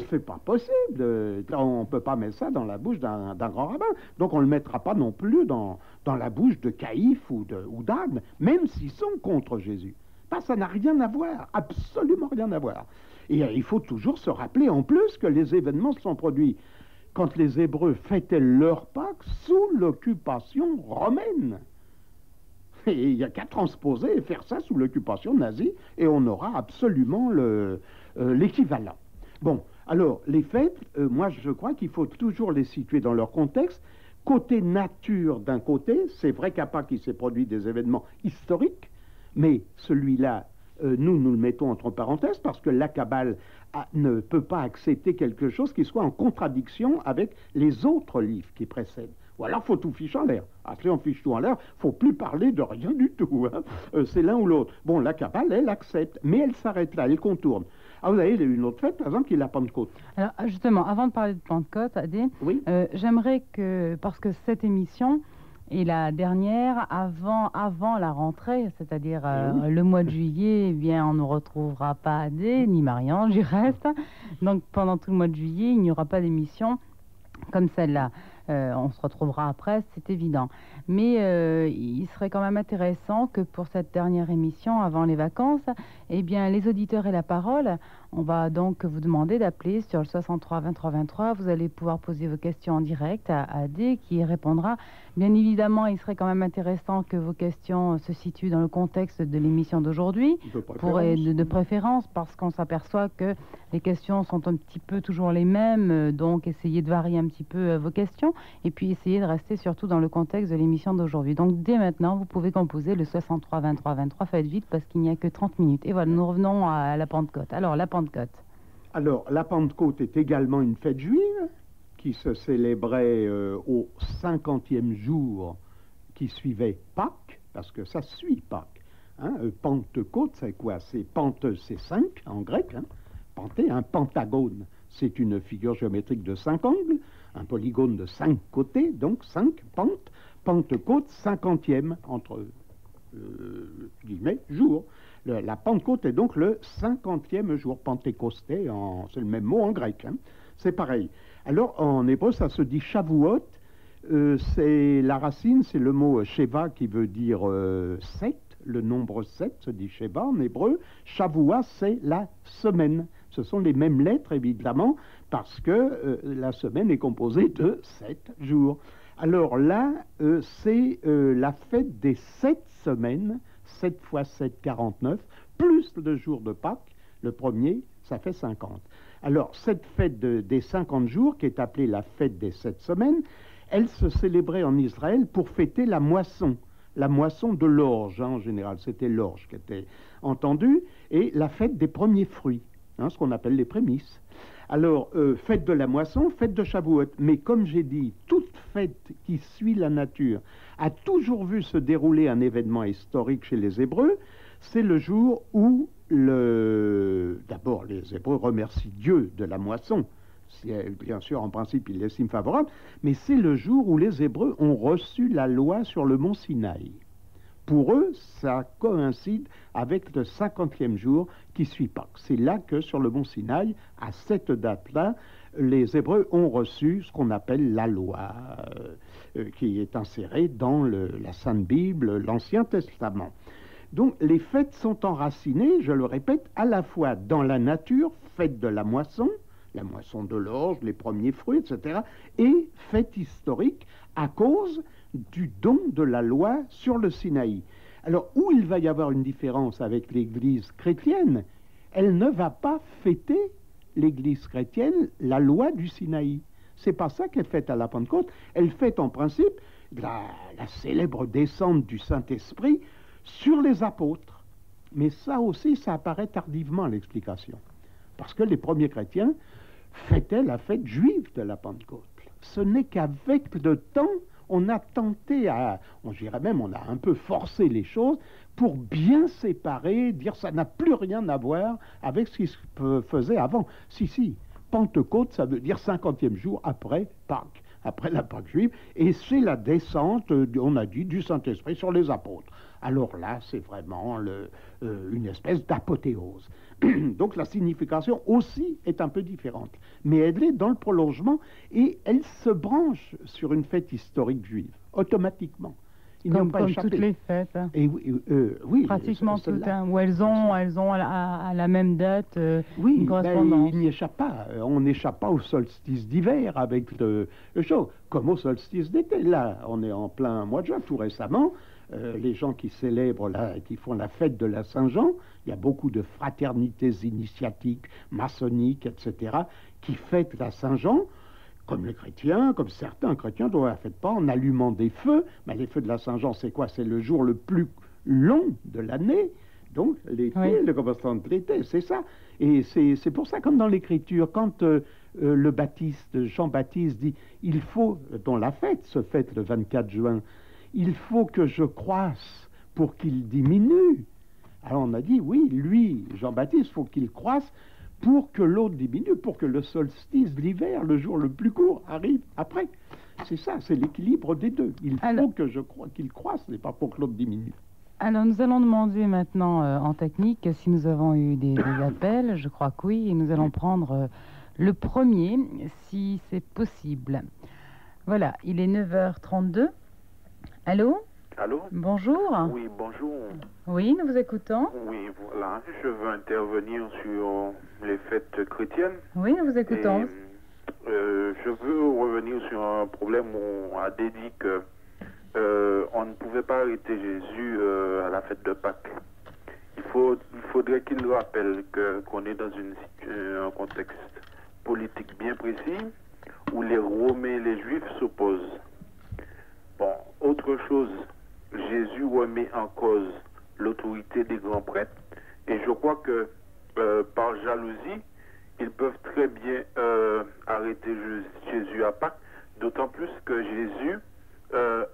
c'est pas possible, on ne peut pas mettre ça dans la bouche d'un grand rabbin, donc on ne le mettra pas non plus dans la bouche de Caïphe ou d'Anne, même s'ils sont contre Jésus. Ça n'a rien à voir, absolument rien à voir. Et il faut toujours se rappeler en plus que les événements se sont produits quand les Hébreux fêtaient leur Pâques sous l'occupation romaine. Et il n'y a qu'à transposer et faire ça sous l'occupation nazie, et on aura absolument l'équivalent. Bon, alors, les fêtes, moi je crois qu'il faut toujours les situer dans leur contexte. Côté nature d'un côté, c'est vrai qu'à Pâques il s'est produit des événements historiques, mais celui-là, nous le mettons entre parenthèses parce que la Kabbale ne peut pas accepter quelque chose qui soit en contradiction avec les autres livres qui précèdent. Ou alors, il faut tout ficher en l'air. Après, on fiche tout en l'air, il ne faut plus parler de rien du tout. Hein. C'est l'un ou l'autre. Bon, la Kabbale, elle accepte, mais elle s'arrête là, elle contourne. Ah, vous avez une autre fête, par exemple, qui est la Pentecôte. Alors, justement, avant de parler de Pentecôte, Adé, oui, j'aimerais que, parce que cette émission est la dernière avant la rentrée, c'est-à-dire le mois de juillet, eh bien, on ne retrouvera pas Adé, ni Marianne, j'y reste. Donc, pendant tout le mois de juillet, il n'y aura pas d'émission comme celle-là. On se retrouvera après, c'est évident. Mais il serait quand même intéressant que pour cette dernière émission, avant les vacances, eh bien, les auditeurs et la parole, on va donc vous demander d'appeler sur le 63 23 23. Vous allez pouvoir poser vos questions en direct à Adé qui y répondra. Bien évidemment, il serait quand même intéressant que vos questions se situent dans le contexte de l'émission d'aujourd'hui, de préférence, parce qu'on s'aperçoit que les questions sont un petit peu toujours les mêmes, donc essayez de varier un petit peu vos questions, et puis essayez de rester surtout dans le contexte de l'émission d'aujourd'hui. Donc dès maintenant, vous pouvez composer le 63 23 23, faites vite parce qu'il n'y a que 30 minutes. Et voilà, nous revenons à la Pentecôte. Alors, la Pentecôte. Alors, la Pentecôte est également une fête juive qui se célébrait au 50e jour qui suivait Pâques, parce que ça suit Pâques. Hein, Pentecôte, c'est quoi? C'est Pente, c'est 5 en grec. Hein. Penté, un pentagone, c'est une figure géométrique de 5 angles, un polygone de 5 côtés, donc 5 pentes. Pentecôte, 50e, entre guillemets, jour. La Pentecôte est donc le 50e jour. Pentecosté, c'est le même mot en grec. Hein. C'est pareil. Alors, en hébreu, ça se dit Shavuot. C'est la racine, c'est le mot Sheva qui veut dire 7. Le nombre 7 se dit Sheva en hébreu. Shavua, c'est la semaine. Ce sont les mêmes lettres, évidemment, parce que la semaine est composée de 7 jours. Alors là, c'est la fête des 7 semaines, 7 fois 7, 49, plus le jour de Pâques, le premier, ça fait 50. Alors, cette fête des 50 jours, qui est appelée la fête des 7 semaines, elle se célébrait en Israël pour fêter la moisson de l'orge, hein, en général, c'était l'orge qui était entendue, et la fête des premiers fruits, hein, ce qu'on appelle les prémices. Alors, fête de la moisson, fête de Shavuot, mais comme j'ai dit, toute fête qui suit la nature a toujours vu se dérouler un événement historique chez les Hébreux, c'est le jour où d'abord les Hébreux remercient Dieu de la moisson. Bien sûr, en principe, ils l'estiment favorable, mais c'est le jour où les Hébreux ont reçu la loi sur le mont Sinaï. Pour eux, ça coïncide avec le 50e jour qui suit Pâques. C'est là que, sur le mont Sinaï, à cette date-là, les Hébreux ont reçu ce qu'on appelle la loi, qui est insérée dans la Sainte Bible, l'Ancien Testament. Donc, les fêtes sont enracinées, je le répète, à la fois dans la nature, fête de la moisson de l'orge, les premiers fruits, etc., et fête historique à cause du don de la loi sur le Sinaï. Alors, où il va y avoir une différence avec l'Église chrétienne, elle ne va pas fêter, l'Église chrétienne, la loi du Sinaï. C'est pas ça qu'elle fête à la Pentecôte. Elle fête en principe la célèbre descente du Saint-Esprit sur les apôtres. Mais ça aussi, ça apparaît tardivement, l'explication. Parce que les premiers chrétiens fêtaient la fête juive de la Pentecôte. Ce n'est qu'avec le temps, on a tenté on dirait même, on a un peu forcé les choses pour bien séparer, dire ça n'a plus rien à voir avec ce qui se faisait avant. Si, Pentecôte, ça veut dire 50e jour après Pâques, après la Pâque juive, et c'est la descente, on a dit, du Saint-Esprit sur les apôtres. Alors là, c'est vraiment une espèce d'apothéose. Donc la signification aussi est un peu différente. Mais elle est dans le prolongement et elle se branche sur une fête historique juive, automatiquement. Comme toutes les fêtes. Et oui, pratiquement toutes, où elles ont à la même date une correspondance. Il n'y échappe pas. On n'échappe pas au solstice d'hiver avec le show, comme au solstice d'été. Là, on est en plein mois de juin, tout récemment. Les gens qui célèbrent, qui font la fête de la Saint-Jean, il y a beaucoup de fraternités initiatiques, maçonniques, etc., qui fêtent la Saint-Jean, comme les chrétiens, comme certains chrétiens ne la fêtent pas en allumant des feux. Mais les feux de la Saint-Jean, c'est quoi? C'est le jour le plus long de l'année. Donc, l'été, le commencement de l'été, c'est ça. Et c'est pour ça, comme dans l'Écriture, quand le Baptiste, Jean-Baptiste dit, il faut, dont la fête se fête le 24 juin, il faut que je croisse pour qu'il diminue. Alors on a dit, oui, lui, Jean-Baptiste, il faut qu'il croisse pour que l'autre diminue, pour que le solstice de l'hiver, le jour le plus court, arrive après. C'est ça, c'est l'équilibre des deux. Il faut que je crois qu'il croisse, et pas pour que l'autre diminue. Alors nous allons demander maintenant en technique si nous avons eu des appels. Je crois que oui, et nous allons prendre le premier, si c'est possible. Voilà, il est 9h32. Allô? Allô? Bonjour. Oui, bonjour. Oui, nous vous écoutons. Oui, voilà. Je veux intervenir sur les fêtes chrétiennes. Oui, nous vous écoutons. Et, je veux revenir sur un problème où on a dit que on ne pouvait pas arrêter Jésus à la fête de Pâques. Il faudrait qu'il rappelle qu'on est dans un contexte politique bien précis où les Romains et les Juifs s'opposent. Bon, autre chose, Jésus remet en cause l'autorité des grands prêtres et je crois que par jalousie, ils peuvent très bien arrêter Jésus à Pâques, d'autant plus que Jésus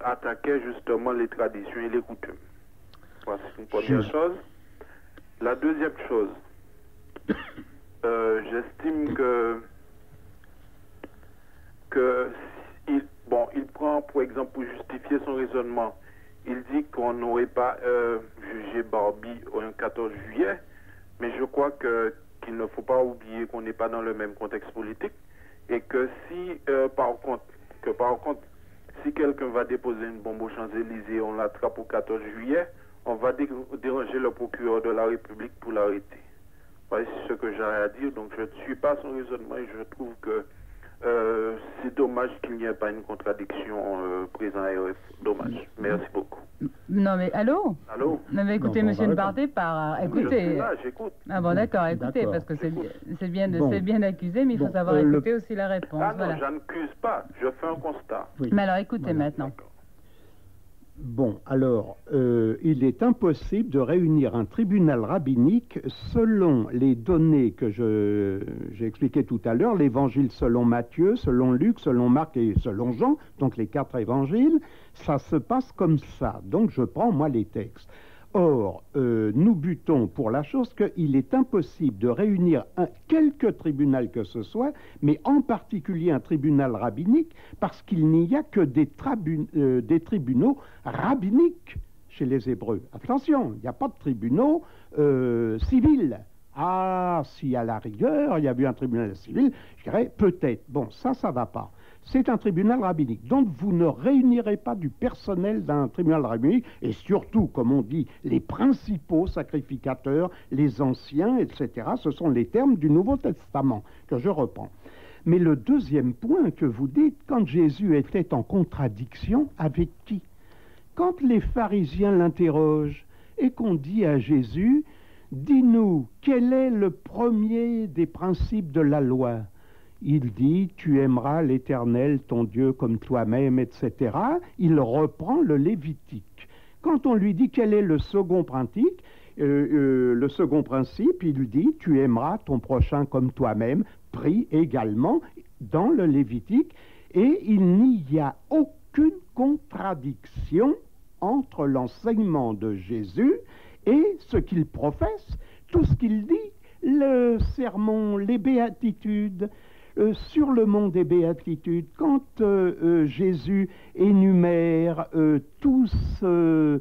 attaquait justement les traditions et les coutumes. Voilà, c'est une première chose. La deuxième chose, j'estime que il prend, pour exemple, pour justifier son raisonnement, il dit qu'on n'aurait pas jugé Barbie au 14 juillet, mais je crois qu'il ne faut pas oublier qu'on n'est pas dans le même contexte politique et que si, par contre, si quelqu'un va déposer une bombe aux Champs-Élysées, on l'attrape au 14 juillet, on va déranger le procureur de la République pour l'arrêter. Voilà, c'est ce que j'ai à dire, donc je ne suis pas son raisonnement et je trouve que c'est dommage qu'il n'y ait pas une contradiction présente à RF. Dommage. Merci beaucoup. Non mais allô? Allô? Non mais écoutez, monsieur Nbardé, écoutez. Je suis là, j'écoute. Ah bon, d'accord, écoutez, parce que c'est bien d'accuser, mais il faut savoir écouter aussi la réponse. Ah non, je n'accuse pas, je fais un constat. Oui. Mais alors écoutez maintenant. Bon, alors, il est impossible de réunir un tribunal rabbinique selon les données que j'ai expliquées tout à l'heure, l'évangile selon Matthieu, selon Luc, selon Marc et selon Jean, donc les 4 évangiles. Ça se passe comme ça. Donc, je prends, moi, les textes. Or, nous butons pour la chose qu'il est impossible de réunir quelque tribunal que ce soit, mais en particulier un tribunal rabbinique, parce qu'il n'y a que des tribunaux rabbiniques chez les Hébreux. Attention, il n'y a pas de tribunaux civils. Ah, si à la rigueur, il y a eu un tribunal civil, je dirais peut-être. Bon, ça ne va pas. C'est un tribunal rabbinique. Donc, vous ne réunirez pas du personnel d'un tribunal rabbinique, et surtout, comme on dit, les principaux sacrificateurs, les anciens, etc. Ce sont les termes du Nouveau Testament que je reprends. Mais le deuxième point que vous dites, quand Jésus était en contradiction, avec qui? Quand les pharisiens l'interrogent et qu'on dit à Jésus, dis-nous, quel est le premier des principes de la loi? Il dit, tu aimeras l'Éternel, ton Dieu, comme toi-même, etc. Il reprend le Lévitique. Quand on lui dit quel est le second principe, il dit, tu aimeras ton prochain comme toi-même, pris également dans le Lévitique. Et il n'y a aucune contradiction entre l'enseignement de Jésus et ce qu'il professe, tout ce qu'il dit, le sermon, les béatitudes. Sur le mont des béatitudes, quand Jésus énumère tout ce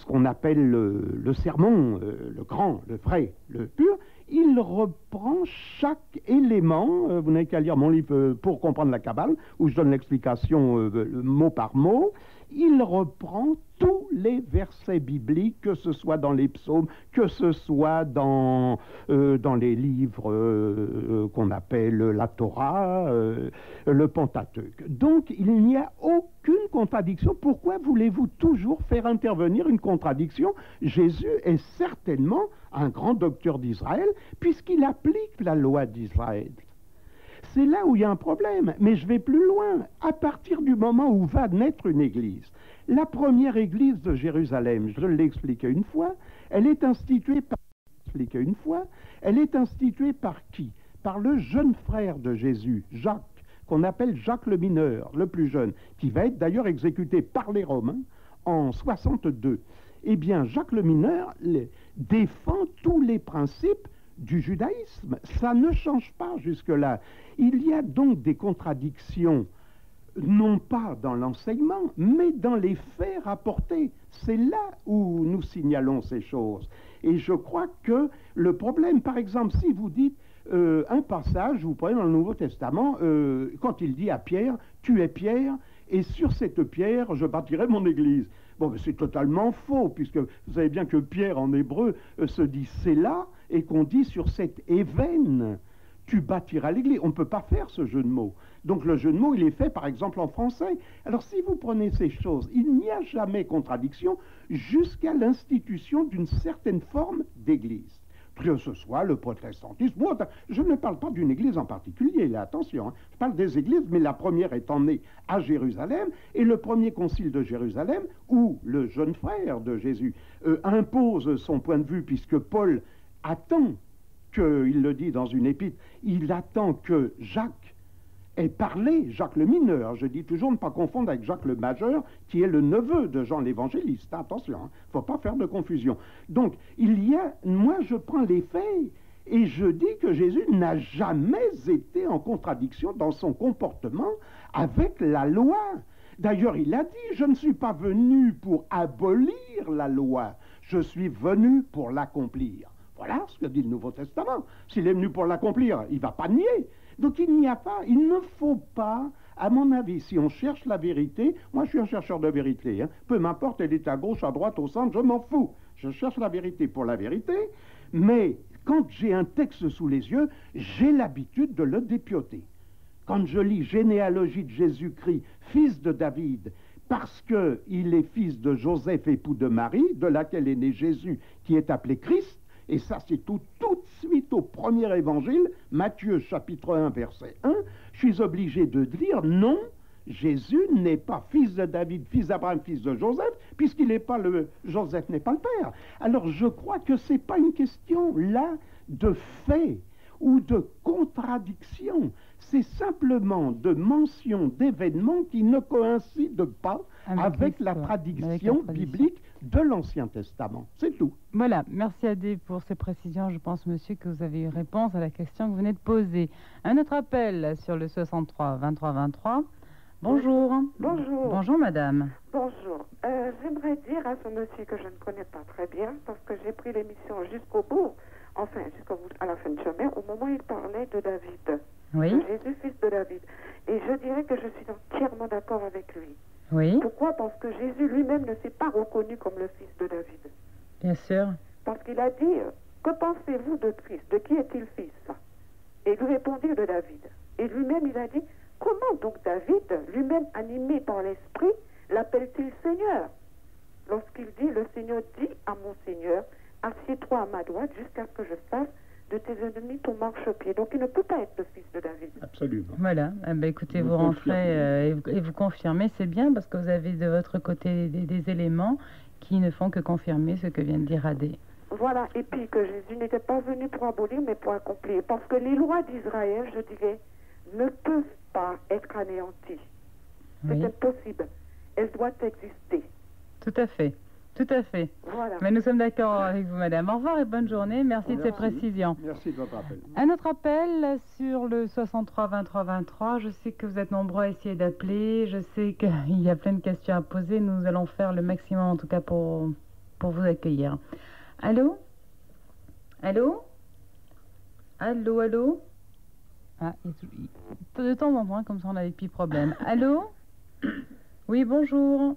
qu'on appelle le sermon, le grand, le vrai, le pur, il reprend chaque élément. Vous n'avez qu'à lire mon livre pour comprendre la Kabbale, où je donne l'explication mot par mot. Il reprend tous les versets bibliques, que ce soit dans les psaumes, que ce soit dans les livres qu'on appelle la Torah, le Pentateuque. Donc, il n'y a aucune contradiction. Pourquoi voulez-vous toujours faire intervenir une contradiction? Jésus est certainement un grand docteur d'Israël, puisqu'il applique la loi d'Israël. C'est là où il y a un problème, mais je vais plus loin. À partir du moment où va naître une église, la première église de Jérusalem, je l'ai expliqué une fois, elle est instituée par qui? Par le jeune frère de Jésus, Jacques, qu'on appelle Jacques le mineur, le plus jeune, qui va être d'ailleurs exécuté par les Romains en 62. Eh bien, Jacques le mineur défend tous les principes du judaïsme. Ça ne change pas jusque-là. Il y a donc des contradictions, non pas dans l'enseignement, mais dans les faits rapportés. C'est là où nous signalons ces choses. Et je crois que le problème, par exemple, si vous dites un passage, vous prenez dans le Nouveau Testament, quand il dit à Pierre, tu es Pierre, et sur cette pierre, je bâtirai mon église. Bon, mais c'est totalement faux, puisque vous savez bien que Pierre, en hébreu, se dit c'est là, et qu'on dit sur cette évène, tu bâtiras l'église. On ne peut pas faire ce jeu de mots. Donc le jeu de mots, il est fait, par exemple, en français. Alors si vous prenez ces choses, il n'y a jamais contradiction jusqu'à l'institution d'une certaine forme d'église. Que ce soit le protestantisme, je ne parle pas d'une église en particulier, là, attention, hein. Je parle des églises, mais la première étant née à Jérusalem, et le premier concile de Jérusalem, où le jeune frère de Jésus impose son point de vue, puisque Paul attend il le dit dans une épître, il attend que Jacques ait parlé, Jacques le mineur, je dis toujours ne pas confondre avec Jacques le majeur, qui est le neveu de Jean l'évangéliste, attention, il ne faut pas faire de confusion. Donc, moi je prends les faits, et je dis que Jésus n'a jamais été en contradiction dans son comportement avec la loi. D'ailleurs, il a dit, je ne suis pas venu pour abolir la loi, je suis venu pour l'accomplir. Voilà ce que dit le Nouveau Testament. S'il est venu pour l'accomplir, il ne va pas nier. Donc il ne faut pas, à mon avis, si on cherche la vérité, moi je suis un chercheur de vérité, hein, peu m'importe, elle est à gauche, à droite, au centre, je m'en fous. Je cherche la vérité pour la vérité, mais quand j'ai un texte sous les yeux, j'ai l'habitude de le dépioter. Quand je lis généalogie de Jésus-Christ, fils de David, parce qu'il est fils de Joseph, époux de Marie, de laquelle est né Jésus, qui est appelé Christ, et ça c'est tout de suite au premier évangile, Matthieu chapitre 1 verset 1, je suis obligé de dire non, Jésus n'est pas fils de David, fils d'Abraham, fils de Joseph, puisqu'il n'est pas Joseph n'est pas le père. Alors je crois que ce n'est pas une question là de fait ou de contradiction. C'est simplement de mention d'événements qui ne coïncident pas avec la tradition biblique de l'Ancien Testament. C'est tout. Voilà, merci Adé pour ces précisions. Je pense, monsieur, que vous avez eu réponse à la question que vous venez de poser. Un autre appel sur le 63 23 23. Bonjour. Bonjour. Bonjour, madame. Bonjour. J'aimerais dire à ce monsieur que je ne connais pas très bien, parce que j'ai pris l'émission jusqu'au bout, enfin, à la fin de chemin, au moment où il parlait de David. Oui. De Jésus, fils de David. Et je dirais que je suis entièrement d'accord avec lui. Oui. Pourquoi? Parce que Jésus lui-même ne s'est pas reconnu comme le fils de David. Bien sûr. Parce qu'il a dit, que pensez-vous de Christ? De qui est-il fils? Et lui répondit de David. Et lui-même, il a dit, comment donc David, lui-même animé par l'Esprit, l'appelle-t-il Seigneur? Lorsqu'il dit, le Seigneur dit à mon Seigneur, assieds-toi à ma droite jusqu'à ce que je fasse de tes ennemis ton marchepied. Donc il ne peut pas être le fils de David. Absolument. Voilà. Eh ben, écoutez, vous rentrez et vous confirmez, c'est bien, parce que vous avez de votre côté des éléments qui ne font que confirmer ce que vient de dire Adé. Voilà. Et puis que Jésus n'était pas venu pour abolir, mais pour accomplir. Parce que les lois d'Israël, je dirais, ne peuvent pas être anéanties. C'est impossible. Elles doivent exister. Tout à fait. Tout à fait. Voilà. Mais nous sommes d'accord avec vous, madame. Au revoir et bonne journée. Merci de ces précisions. Merci de votre appel. Un autre appel sur le 63 23 23. Je sais que vous êtes nombreux à essayer d'appeler. Je sais qu'il y a plein de questions à poser. Nous allons faire le maximum, en tout cas, pour vous accueillir. Allô? Allô? Allô, allô? Ah, de temps en temps, comme ça, on a des petits problèmes. Allô? Oui, bonjour.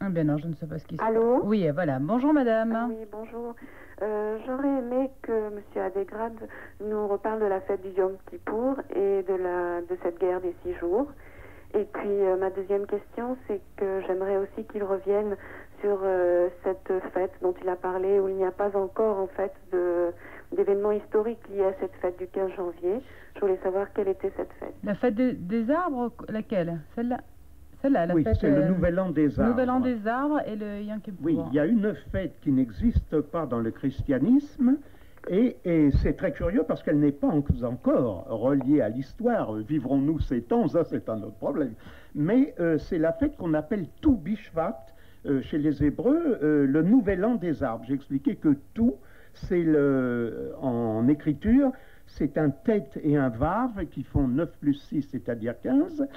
Ah bien non, je ne sais pas ce qui se passe. Allô? Oui, voilà. Bonjour, madame. Oui, bonjour. J'aurais aimé que M. Adégrade nous reparle de la fête du Yom Kippour et de cette guerre des 6 jours. Et puis, ma deuxième question, c'est que j'aimerais aussi qu'il revienne sur cette fête dont il a parlé, où il n'y a pas encore, en fait, d'événements historiques liés à cette fête du 15 janvier. Je voulais savoir quelle était cette fête. La fête des arbres, laquelle? Celle-là? La oui, fête, c'est le Nouvel An des arbres. Nouvel An des arbres et le Yom Kippour. Oui, il y a une fête qui n'existe pas dans le christianisme et c'est très curieux parce qu'elle n'est pas encore reliée à l'histoire. Vivrons-nous ces temps? Ça, c'est un autre problème. Mais c'est la fête qu'on appelle Tou Bishvat chez les Hébreux, le Nouvel An des arbres. J'ai expliqué que Tou, c'est en écriture, c'est un tête et un vav qui font 9 plus 6, c'est-à-dire 15.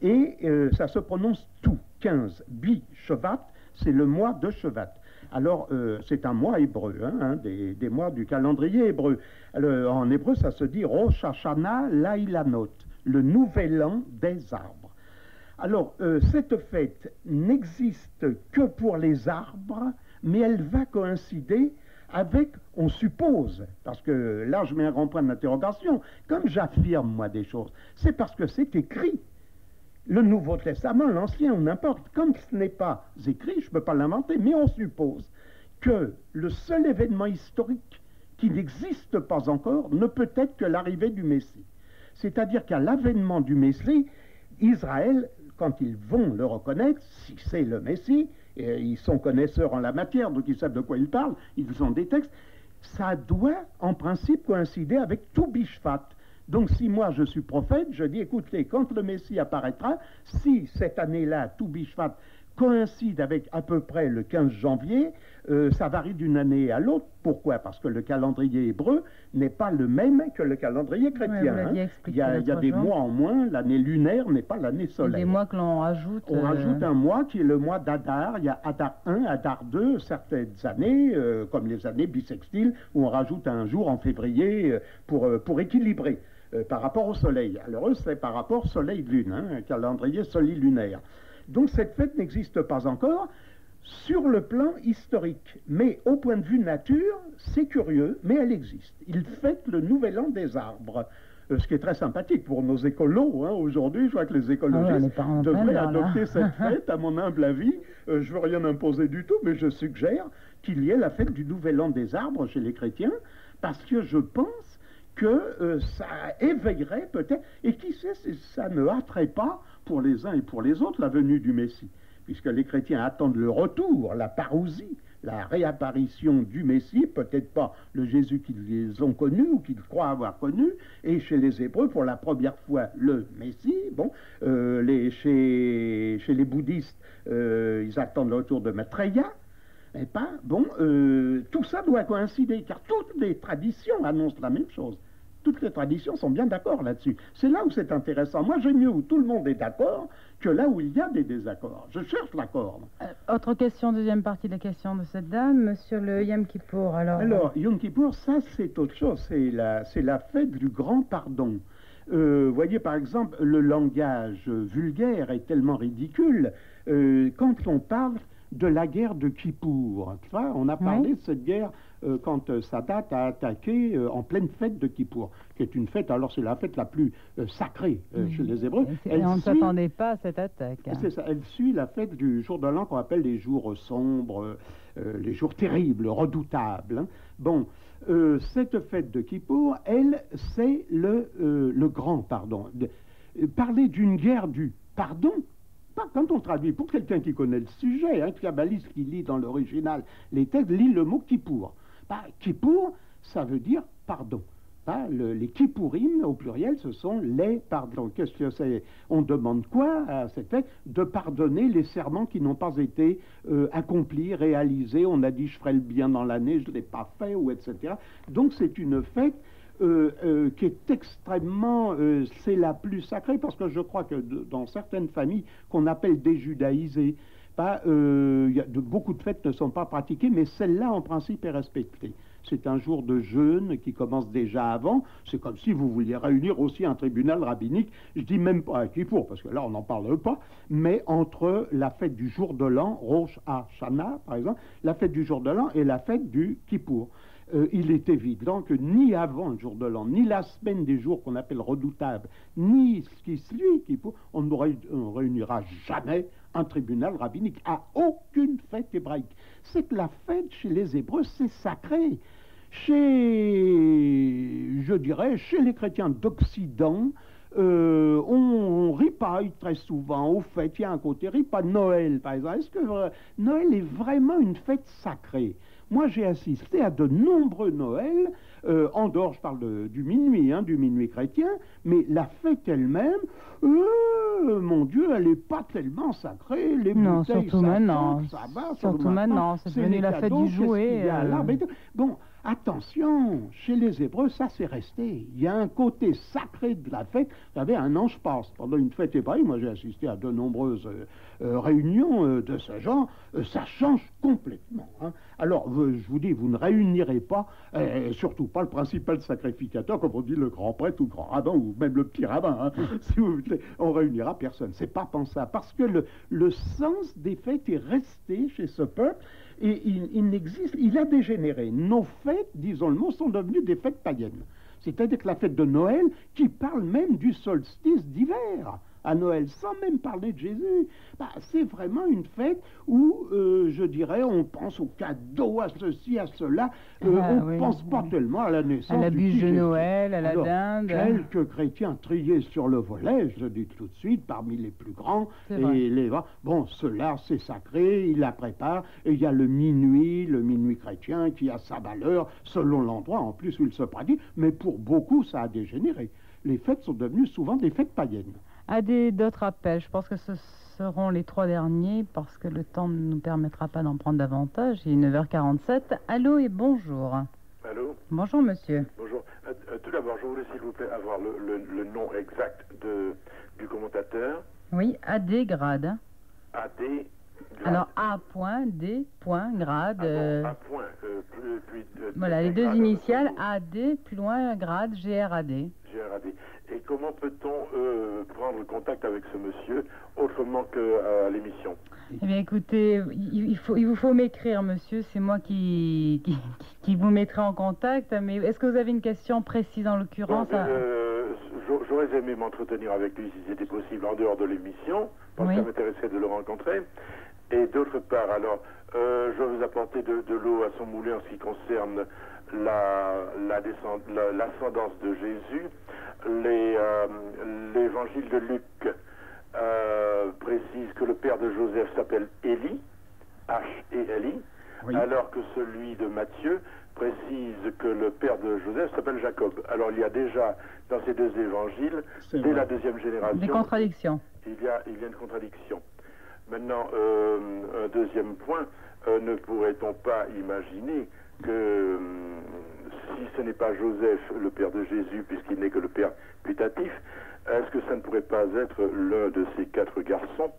Et ça se prononce tout, 15. Bi, Shevat, c'est le mois de Shevat. Alors, c'est un mois hébreu, des mois du calendrier hébreu. Alors, en hébreu, ça se dit Rosh Hashanah Lailanot, le nouvel an des arbres. Alors, cette fête n'existe que pour les arbres, mais elle va coïncider avec, on suppose, parce que là, je mets un grand point d'interrogation, comme j'affirme, moi, des choses, c'est parce que c'est écrit. Le Nouveau Testament, l'Ancien, ou n'importe, comme ce n'est pas écrit, je ne peux pas l'inventer, mais on suppose que le seul événement historique qui n'existe pas encore ne peut être que l'arrivée du Messie. C'est-à-dire qu'à l'avènement du Messie, Israël, quand ils vont le reconnaître, si c'est le Messie, et ils sont connaisseurs en la matière, donc ils savent de quoi ils parlent, ils ont des textes, ça doit en principe coïncider avec Tou Bishvat. Donc si moi je suis prophète, je dis écoutez, quand le Messie apparaîtra, si cette année-là, Tou Bishvat, coïncide avec à peu près le 15 janvier, ça varie d'une année à l'autre. Pourquoi? Parce que le calendrier hébreu n'est pas le même que le calendrier chrétien. Il y a des mois en moins, l'année lunaire n'est pas l'année solaire. Des mois que l'on rajoute. On rajoute un mois qui est le mois d'Adar. Il y a Adar 1, Adar 2, certaines années, comme les années bissextiles, où on rajoute un jour en février pour équilibrer. Par rapport au soleil. Alors eux, c'est par rapport soleil-lune, un calendrier solilunaire. Donc cette fête n'existe pas encore sur le plan historique. Mais au point de vue nature, c'est curieux, mais elle existe. Ils fêtent le Nouvel An des arbres. Ce qui est très sympathique pour nos écolos. Aujourd'hui, je vois que les écologistes devraient adopter cette fête, à mon humble avis. Je ne veux rien imposer du tout, mais je suggère qu'il y ait la fête du Nouvel An des arbres chez les chrétiens, parce que je pense que ça éveillerait peut-être, et qui sait si ça ne hâterait pas pour les uns et pour les autres la venue du Messie, puisque les chrétiens attendent le retour, la parousie, la réapparition du Messie, peut-être pas le Jésus qu'ils ont connu ou qu'ils croient avoir connu, et chez les Hébreux, pour la première fois, le Messie. Bon, chez les bouddhistes, ils attendent le retour de Maitreya. Et pas, bon, tout ça doit coïncider, car toutes les traditions annoncent la même chose. Toutes les traditions sont bien d'accord là-dessus. C'est là où c'est intéressant. Moi, j'aime mieux où tout le monde est d'accord que là où il y a des désaccords. Je cherche l'accord. Autre question, deuxième partie de la question de cette dame, sur le Yom Kippour. Alors, Yom Kippour, ça, c'est autre chose. C'est la fête du grand pardon. Voyez, par exemple, le langage vulgaire est tellement ridicule quand on parle de la guerre de Kippour. Tu vois, on a parlé de cette guerre quand Sadat a attaqué en pleine fête de Kippour, qui est une fête, alors c'est la fête la plus sacrée chez les Hébreux. On ne s'attendait pas à cette attaque. C'est ça, elle suit la fête du jour de l'an qu'on appelle les jours sombres, les jours terribles, redoutables. Hein. Bon, cette fête de Kippour, elle, c'est le grand pardon. Parler d'une guerre du pardon, pas quand on traduit, pour quelqu'un qui connaît le sujet, un kabbaliste qui lit dans l'original les textes, lit le mot Kippour. Kippour, ça veut dire pardon. Les Kippourim, au pluriel, ce sont les pardons. Qu'est-ce que c'est? On demande quoi à cette fête? De pardonner les serments qui n'ont pas été accomplis, réalisés. On a dit je ferai le bien dans l'année, je ne l'ai pas fait, ou etc. Donc c'est une fête qui est extrêmement, c'est la plus sacrée, parce que je crois que dans certaines familles qu'on appelle déjudaïsées, beaucoup de fêtes ne sont pas pratiquées, mais celle-là en principe est respectée. C'est un jour de jeûne qui commence déjà avant. C'est comme si vous vouliez réunir aussi un tribunal rabbinique. Je dis même pas à Kippour, parce que là on n'en parle pas, mais entre la fête du jour de l'an, Rosh Hashanah par exemple, la fête du jour de l'an et la fête du Kippour. Il est évident que ni avant le jour de l'an, ni la semaine des jours qu'on appelle redoutables, ni ce qui suit Kippour, on ne réunira jamais un tribunal rabbinique à aucune fête hébraïque. C'est que la fête chez les Hébreux, c'est sacré. Je dirais, chez les chrétiens d'Occident, on ripaille très souvent aux fêtes. Il y a un côté ripaille. Noël, par exemple. Est-ce que Noël est vraiment une fête sacrée? Moi, j'ai assisté à de nombreux Noëls, en dehors, je parle du minuit chrétien, mais la fête elle-même, mon Dieu, elle n'est pas tellement sacrée. Les non, bouteilles, surtout maintenant. Ça va, surtout maintenant, c'est devenu la fête du jouet. Bon, attention, chez les Hébreux, ça c'est resté. Il y a un côté sacré de la fête. Vous savez, un an, je passe. Pendant une fête hébraïque, moi j'ai assisté à de nombreuses réunions de ce genre. Ça change complètement. Hein. Alors, je vous dis, vous ne réunirez pas, surtout pas le principal sacrificateur, comme on dit le grand prêtre ou le grand rabbin, ou même le petit rabbin. Hein. Si vous voulez, on réunira personne. C'est pas pensable. Parce que le sens des fêtes est resté chez ce peuple. Et il a dégénéré. Nos fêtes, disons le mot, sont devenues des fêtes païennes. C'est-à-dire que la fête de Noël, qui parle même du solstice d'hiver à Noël, sans même parler de Jésus, c'est vraiment une fête où, je dirais, on pense aux cadeaux, à ceci, à cela. On ne pense pas tellement à la naissance. À la bûche de Noël, à la dinde. Quelques chrétiens triés sur le volet, je le dis tout de suite, parmi les plus grands. Bon, cela, c'est sacré, ils la préparent. Et il y a le minuit chrétien, qui a sa valeur, selon l'endroit en plus où il se pratique. Mais pour beaucoup, ça a dégénéré. Les fêtes sont devenues souvent des fêtes païennes. D'autres appels, je pense que ce seront les 3 derniers parce que le temps ne nous permettra pas d'en prendre davantage. Il est 9h47. Allô et bonjour. Allô. Bonjour monsieur. Bonjour. Tout d'abord, je voulais s'il vous plaît avoir le nom exact du commentateur. Oui, A.D. Grade. A.D. Alors A.D.Grade. A point, voilà, les deux initiales, A.D. plus loin Grade, G.R.A.D. G.R.A.D. Et comment peut-on prendre contact avec ce monsieur autrement qu'à l'émission? Eh bien, écoutez, il vous faut m'écrire, monsieur. C'est moi qui vous mettrai en contact. Mais est-ce que vous avez une question précise en l'occurrence? J'aurais aimé m'entretenir avec lui si c'était possible en dehors de l'émission, parce que ça m'intéressait de le rencontrer. Et d'autre part, alors, je vais vous apporter de l'eau à son moulin en ce qui concerne l'ascendance de Jésus, l'évangile de Luc précise que le père de Joseph s'appelle Élie, H-E-L-I, oui. Alors que celui de Matthieu précise que le père de Joseph s'appelle Jacob. Alors il y a déjà dans ces deux évangiles, dès la deuxième génération, des contradictions. Il y a une contradiction. Maintenant, un deuxième point, ne pourrait-on pas imaginer que si ce n'est pas Joseph, le père de Jésus, puisqu'il n'est que le père putatif, est-ce que ça ne pourrait pas être l'un de ces quatre garçons,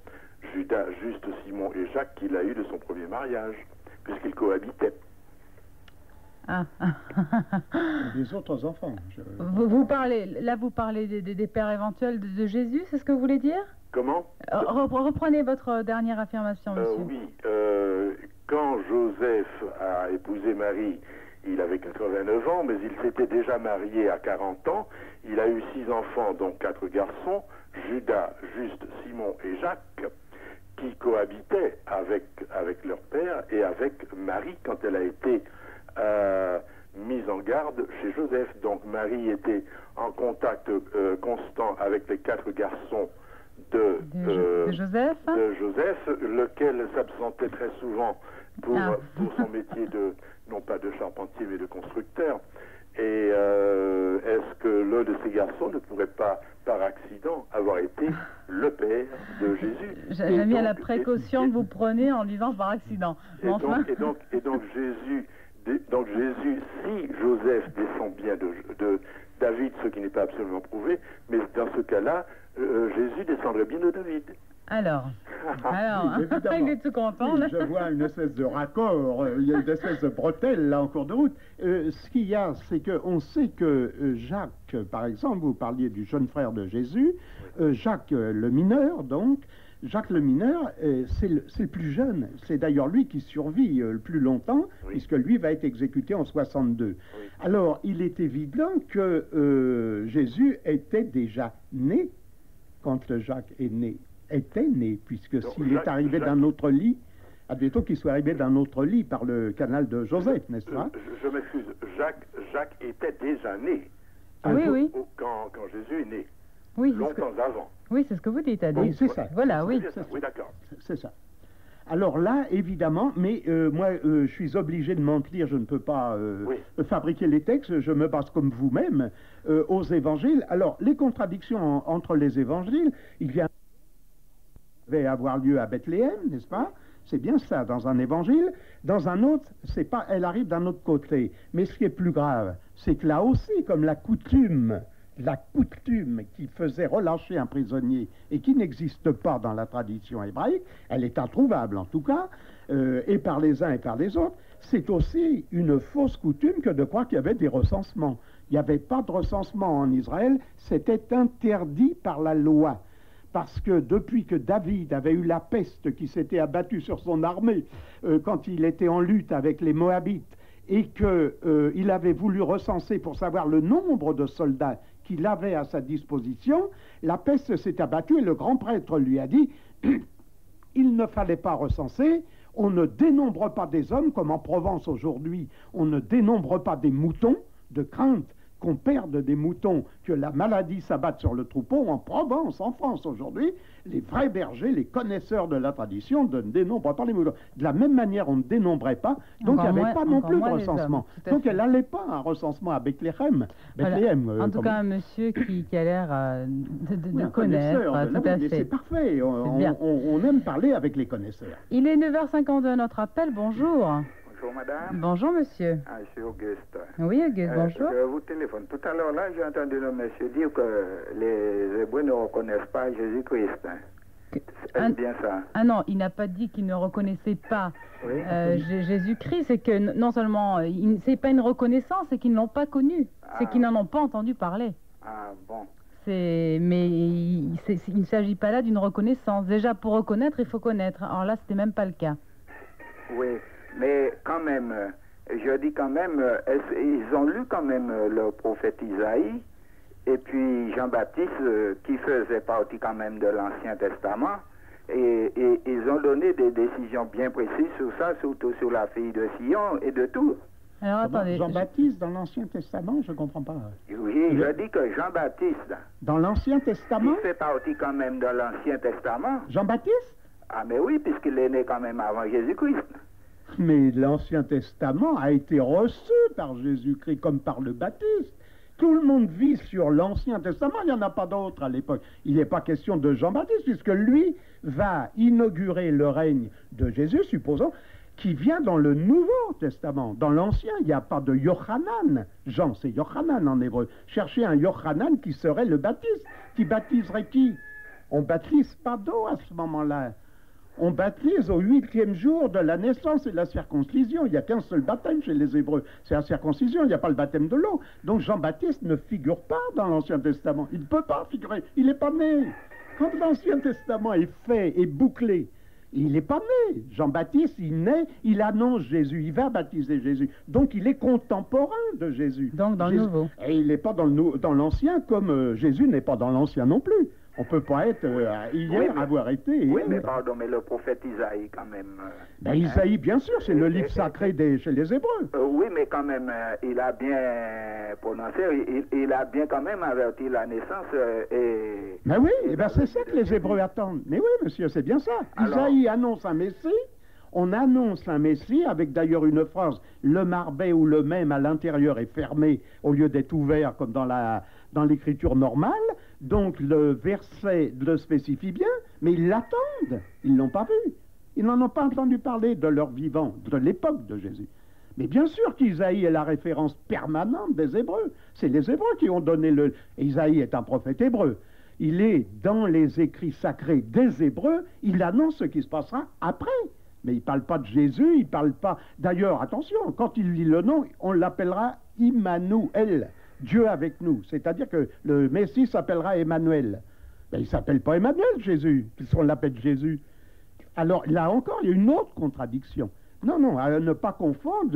Judas, Juste, Simon et Jacques, qu'il a eu de son premier mariage, puisqu'ils cohabitaient? Ah. Des autres enfants. Vous parlez des pères éventuels de Jésus, c'est ce que vous voulez dire? Comment? Reprenez votre dernière affirmation, monsieur. Oui, quand Joseph a épousé Marie, il avait 89 ans, mais il s'était déjà marié à 40 ans. Il a eu 6 enfants, dont 4 garçons, Judas, Juste, Simon et Jacques, qui cohabitaient avec leur père et avec Marie quand elle a été mise en garde chez Joseph. Donc Marie était en contact constant avec les 4 garçons de Joseph, lequel s'absentait très souvent pour son métier non pas de charpentier mais de constructeur. Et est-ce que l'un de ces garçons ne pourrait pas, par accident, avoir été le père de Jésus? J'aime bien la précaution que vous prenez en disant par accident. Et donc Jésus, si Joseph descend bien de David, ce qui n'est pas absolument prouvé, mais dans ce cas-là, Jésus descendrait bien de David. Alors, il est tout content. Oui, je vois une espèce de raccord, il y a une espèce de bretelle là en cours de route. Ce qu'il y a, c'est qu'on sait que Jacques, par exemple, vous parliez du jeune frère de Jésus, Jacques le mineur, donc, Jacques le mineur, c'est le plus jeune. C'est d'ailleurs lui qui survit le plus longtemps, puisque lui va être exécuté en 62. Oui. Alors, il est évident que Jésus était déjà né quand Jacques est né. Était né, puisque s'il est arrivé d'un autre lit, admettons qu'il soit arrivé d'un autre lit par le canal de Joseph, n'est-ce pas? Je m'excuse, Jacques était déjà né. Oui. Quand Jésus est né. Oui, longtemps avant. Oui, c'est ce que vous dites, Adé. Oui, c'est ça. Voilà, oui. Oui, d'accord. C'est ça. Alors là, évidemment, mais moi, je suis obligé de mentir, je ne peux pas fabriquer les textes, je me base comme vous-même aux évangiles. Alors, les contradictions entre les évangiles, il va avoir lieu à Bethléem, n'est-ce pas? C'est bien ça, dans un évangile. Dans un autre, c'est pas, elle arrive d'un autre côté. Mais ce qui est plus grave, c'est que là aussi, comme la coutume qui faisait relâcher un prisonnier et qui n'existe pas dans la tradition hébraïque, elle est introuvable en tout cas, et par les uns et par les autres, c'est aussi une fausse coutume que de croire qu'il y avait des recensements. Il n'y avait pas de recensement en Israël, c'était interdit par la loi. Parce que depuis que David avait eu la peste qui s'était abattue sur son armée quand il était en lutte avec les Moabites et qu'il avait voulu recenser pour savoir le nombre de soldats qu'il avait à sa disposition, la peste s'est abattue et le grand prêtre lui a dit « Il ne fallait pas recenser, on ne dénombre pas des hommes comme en Provence aujourd'hui, on ne dénombre pas des moutons de crainte qu'on perde des moutons, que la maladie s'abatte sur le troupeau. En Provence, en France aujourd'hui, les vrais bergers, les connaisseurs de la tradition ne dénombrent pas les moutons. De la même manière, on ne dénombrait pas, donc il n'y avait pas non plus de recensement. Donc elle n'allait pas à un recensement à Bethléem. Voilà. En tout cas, un monsieur qui a l'air de connaître. Tout à fait. C'est parfait, on aime parler avec les connaisseurs. Il est 9h52, notre appel, bonjour. Bonjour madame. Bonjour monsieur. Je suis Auguste. Oui Auguste, bonjour. Je vous téléphone. Tout à l'heure là, j'ai entendu le monsieur dire que les Hébreux ne reconnaissent pas Jésus-Christ. Est-ce bien ça? Ah non, il n'a pas dit qu'il ne reconnaissait pas Jésus-Christ. C'est que non seulement, c'est pas une reconnaissance, c'est qu'ils ne l'ont pas connu. C'est qu'ils n'en ont pas entendu parler. Ah bon. Mais il ne s'agit pas là d'une reconnaissance. Déjà, pour reconnaître, il faut connaître. Alors là, c'était même pas le cas. Oui. Mais quand même, je dis quand même, ils ont lu quand même le prophète Isaïe et puis Jean-Baptiste qui faisait partie quand même de l'Ancien Testament et ils ont donné des décisions bien précises sur ça, surtout sur la fille de Sion et de tout. Alors attendez. Jean-Baptiste dans l'Ancien Testament, je ne comprends pas. Oui, je dis que Jean-Baptiste, Dans l'Ancien Testament il fait partie quand même de l'Ancien Testament. Jean-Baptiste? Ah, mais oui, puisqu'il est né quand même avant Jésus-Christ. Mais l'Ancien Testament a été reçu par Jésus-Christ comme par le baptiste. Tout le monde vit sur l'Ancien Testament, il n'y en a pas d'autre à l'époque. Il n'est pas question de Jean-Baptiste, puisque lui va inaugurer le règne de Jésus, supposons, qui vient dans le Nouveau Testament. Dans l'Ancien, il n'y a pas de Yochanan. Jean, c'est Yochanan en hébreu. Cherchez un Yochanan qui serait le baptiste. Qui baptiserait qui? On baptise pas d'eau à ce moment-là. On baptise au 8e jour de la naissance et de la circoncision. Il n'y a qu'un seul baptême chez les Hébreux. C'est la circoncision, il n'y a pas le baptême de l'eau. Donc Jean-Baptiste ne figure pas dans l'Ancien Testament. Il ne peut pas figurer. Il n'est pas né. Quand l'Ancien Testament est fait et bouclé, il n'est pas né. Jean-Baptiste, il naît, il annonce Jésus, il va baptiser Jésus. Donc il est contemporain de Jésus. Donc dans le Nouveau. Et il n'est pas dans l'Ancien comme Jésus n'est pas dans l'Ancien non plus. On ne peut pas être hier avoir été. Oui, mais pardon, mais le prophète Isaïe quand même. Ben, Isaïe, bien sûr, c'est le livre sacré chez les Hébreux. Oui, mais quand même, il a bien prononcé, il a bien quand même averti la naissance. Mais oui, c'est ça que les Hébreux attendent. Mais oui, monsieur, c'est bien ça. Alors, Isaïe annonce un Messie. On annonce un Messie avec d'ailleurs une phrase, le marbet ou le même à l'intérieur est fermé au lieu d'être ouvert comme dans l'écriture normale. Donc le verset le spécifie bien, mais ils l'attendent. Ils ne l'ont pas vu. Ils n'en ont pas entendu parler de leur vivant, de l'époque de Jésus. Mais bien sûr qu'Isaïe est la référence permanente des Hébreux. C'est les Hébreux qui ont donné le... Isaïe est un prophète hébreu. Il est dans les écrits sacrés des Hébreux. Il annonce ce qui se passera après. Mais il ne parle pas de Jésus, il ne parle pas... D'ailleurs, attention, quand il lit le nom, on l'appellera Immanuel, Dieu avec nous. C'est-à-dire que le Messie s'appellera Emmanuel. Mais il ne s'appelle pas Emmanuel, Jésus, puisqu'on l'appelle Jésus. Alors, là encore, il y a une autre contradiction. Non, à ne pas confondre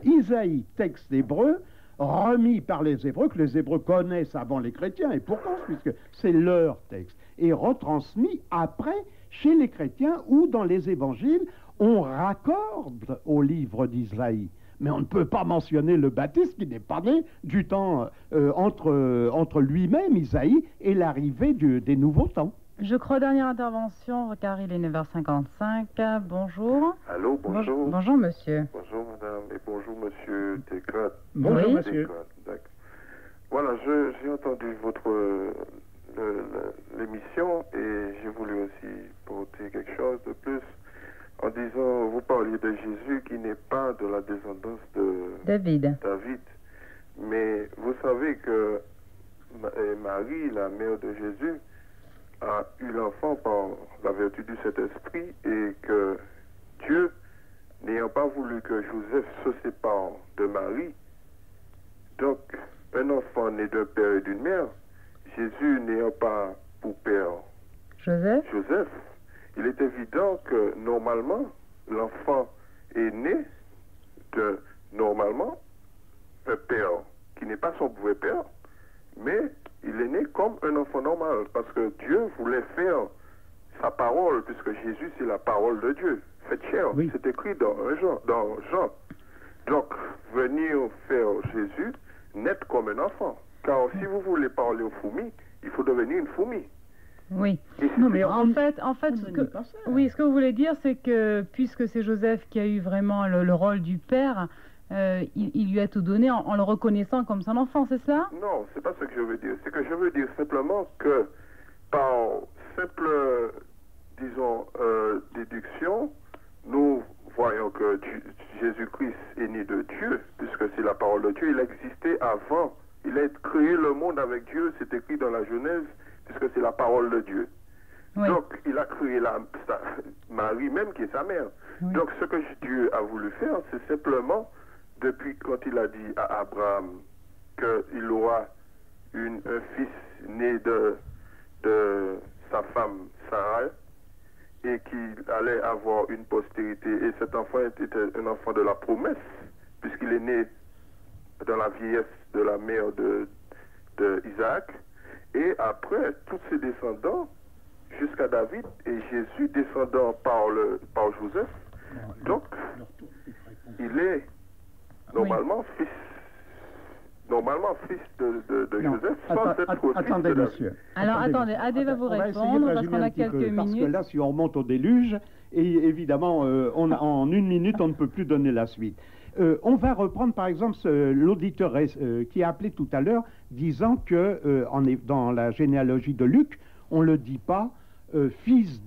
Isaïe, texte hébreu, remis par les Hébreux, que les Hébreux connaissent avant les chrétiens, et pourquoi? Puisque c'est leur texte, et retransmis après chez les chrétiens ou dans les évangiles, on raccorde au livre d'Isaïe. Mais on ne peut pas mentionner le baptiste qui n'est pas né du temps entre lui-même, Isaïe, et l'arrivée des nouveaux temps. Je crois dernière intervention, car il est 9h55. Bonjour. Allô, bonjour. Bonjour, monsieur. Bonjour, madame, et bonjour, monsieur Descartes. Bonjour, monsieur. Voilà, j'ai entendu l'émission et j'ai voulu aussi porter quelque chose de plus en disant, vous parliez de Jésus qui n'est pas de la descendance de David. Mais vous savez que Marie, la mère de Jésus, a eu l'enfant par la vertu du Saint-Esprit et que Dieu, n'ayant pas voulu que Joseph se sépare de Marie, donc un enfant né d'un père et d'une mère, Jésus n'ayant pas pour père Joseph, il est évident que normalement l'enfant est né de normalement un père qui n'est pas son vrai père, mais il est né comme un enfant normal, parce que Dieu voulait faire sa parole, puisque Jésus c'est la parole de Dieu, faite chair. Oui. C'est écrit dans Jean. Donc, venir faire Jésus naître comme un enfant. Car si vous voulez parler aux fourmis, il faut devenir une fourmi. Oui. Non, mais en fait, ce que vous voulez dire, c'est que puisque c'est Joseph qui a eu vraiment le rôle du père, il lui a tout donné en le reconnaissant comme son enfant, c'est ça? Non, c'est pas ce que je veux dire. C'est que je veux dire simplement que par simple, disons, déduction, nous voyons que Jésus-Christ est né de Dieu, puisque c'est la parole de Dieu. Il existait avant. Il a créé le monde avec Dieu, c'est écrit dans la Genèse, puisque c'est la parole de Dieu. Oui. Donc, il a créé Marie même, qui est sa mère. Oui. Donc, ce que Dieu a voulu faire, c'est simplement, depuis quand il a dit à Abraham qu'il aura un fils né de sa femme Sarah, et qu'il allait avoir une postérité, et cet enfant était un enfant de la promesse, puisqu'il est né dans la vieillesse de la mère de Isaac, et après, tous ses descendants, jusqu'à David, et Jésus descendant par Joseph. Donc, il est Normalement, fils de Non, Joseph, sans être fils attendez, de David. monsieur. Alors, attendez, Adé va vous On va essayer de répondre, parce résumer qu'on a un petit peu, quelques parce que minutes. là, si on remonte au déluge, et évidemment, en une minute, on ne peut plus donner la suite. On va reprendre, par exemple, l'auditeur qui a appelé tout à l'heure, disant que dans la généalogie de Luc, on ne le dit pas fils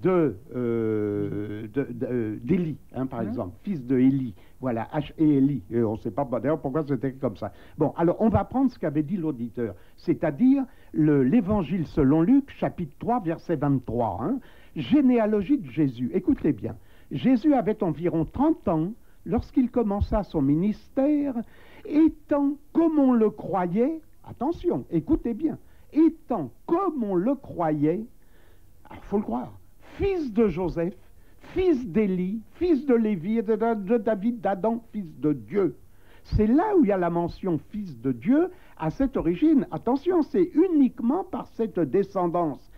d'Élie, par exemple, fils de Élie. Voilà, H et Élie. On ne sait pas d'ailleurs pourquoi c'était comme ça. Bon, alors on va prendre ce qu'avait dit l'auditeur, c'est-à-dire l'évangile selon Luc, chapitre 3, verset 23. Généalogie de Jésus. Écoutez bien. Jésus avait environ 30 ans lorsqu'il commença son ministère, étant comme on le croyait, attention, écoutez bien, étant comme on le croyait, il faut le croire, fils de Joseph, fils d'Élie, fils de Lévi, et de David, d'Adam, fils de Dieu. C'est là où il y a la mention fils de Dieu à cette origine. Attention, c'est uniquement par cette descendance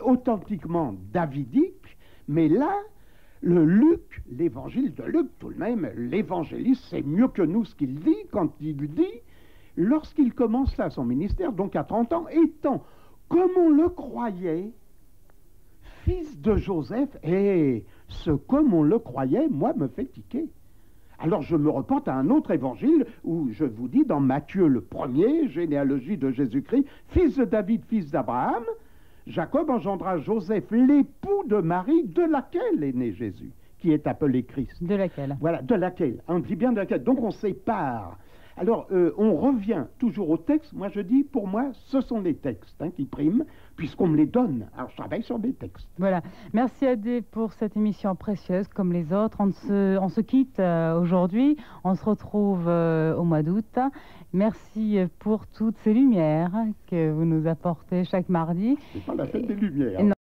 authentiquement davidique, mais là, l'évangile de Luc, tout de même, l'évangéliste sait mieux que nous ce qu'il dit quand il dit, lorsqu'il commença son ministère, donc à 30 ans, étant, comme on le croyait, fils de Joseph, et ce comme on le croyait, moi, me fait tiquer. Alors je me reporte à un autre évangile où je vous dis, dans Matthieu le premier, généalogie de Jésus-Christ, fils de David, fils d'Abraham, Jacob engendra Joseph, l'époux de Marie, de laquelle est né Jésus, qui est appelé Christ. De laquelle? Voilà, de laquelle. On dit bien de laquelle. Donc on sépare. Alors, on revient toujours au texte. Moi, je dis, pour moi, ce sont les textes qui priment, puisqu'on me les donne. Alors, je travaille sur des textes. Voilà. Merci Adé pour cette émission précieuse, comme les autres. On se quitte aujourd'hui. On se retrouve au mois d'août. Merci pour toutes ces lumières que vous nous apportez chaque mardi. C'est pas la fête des Lumières.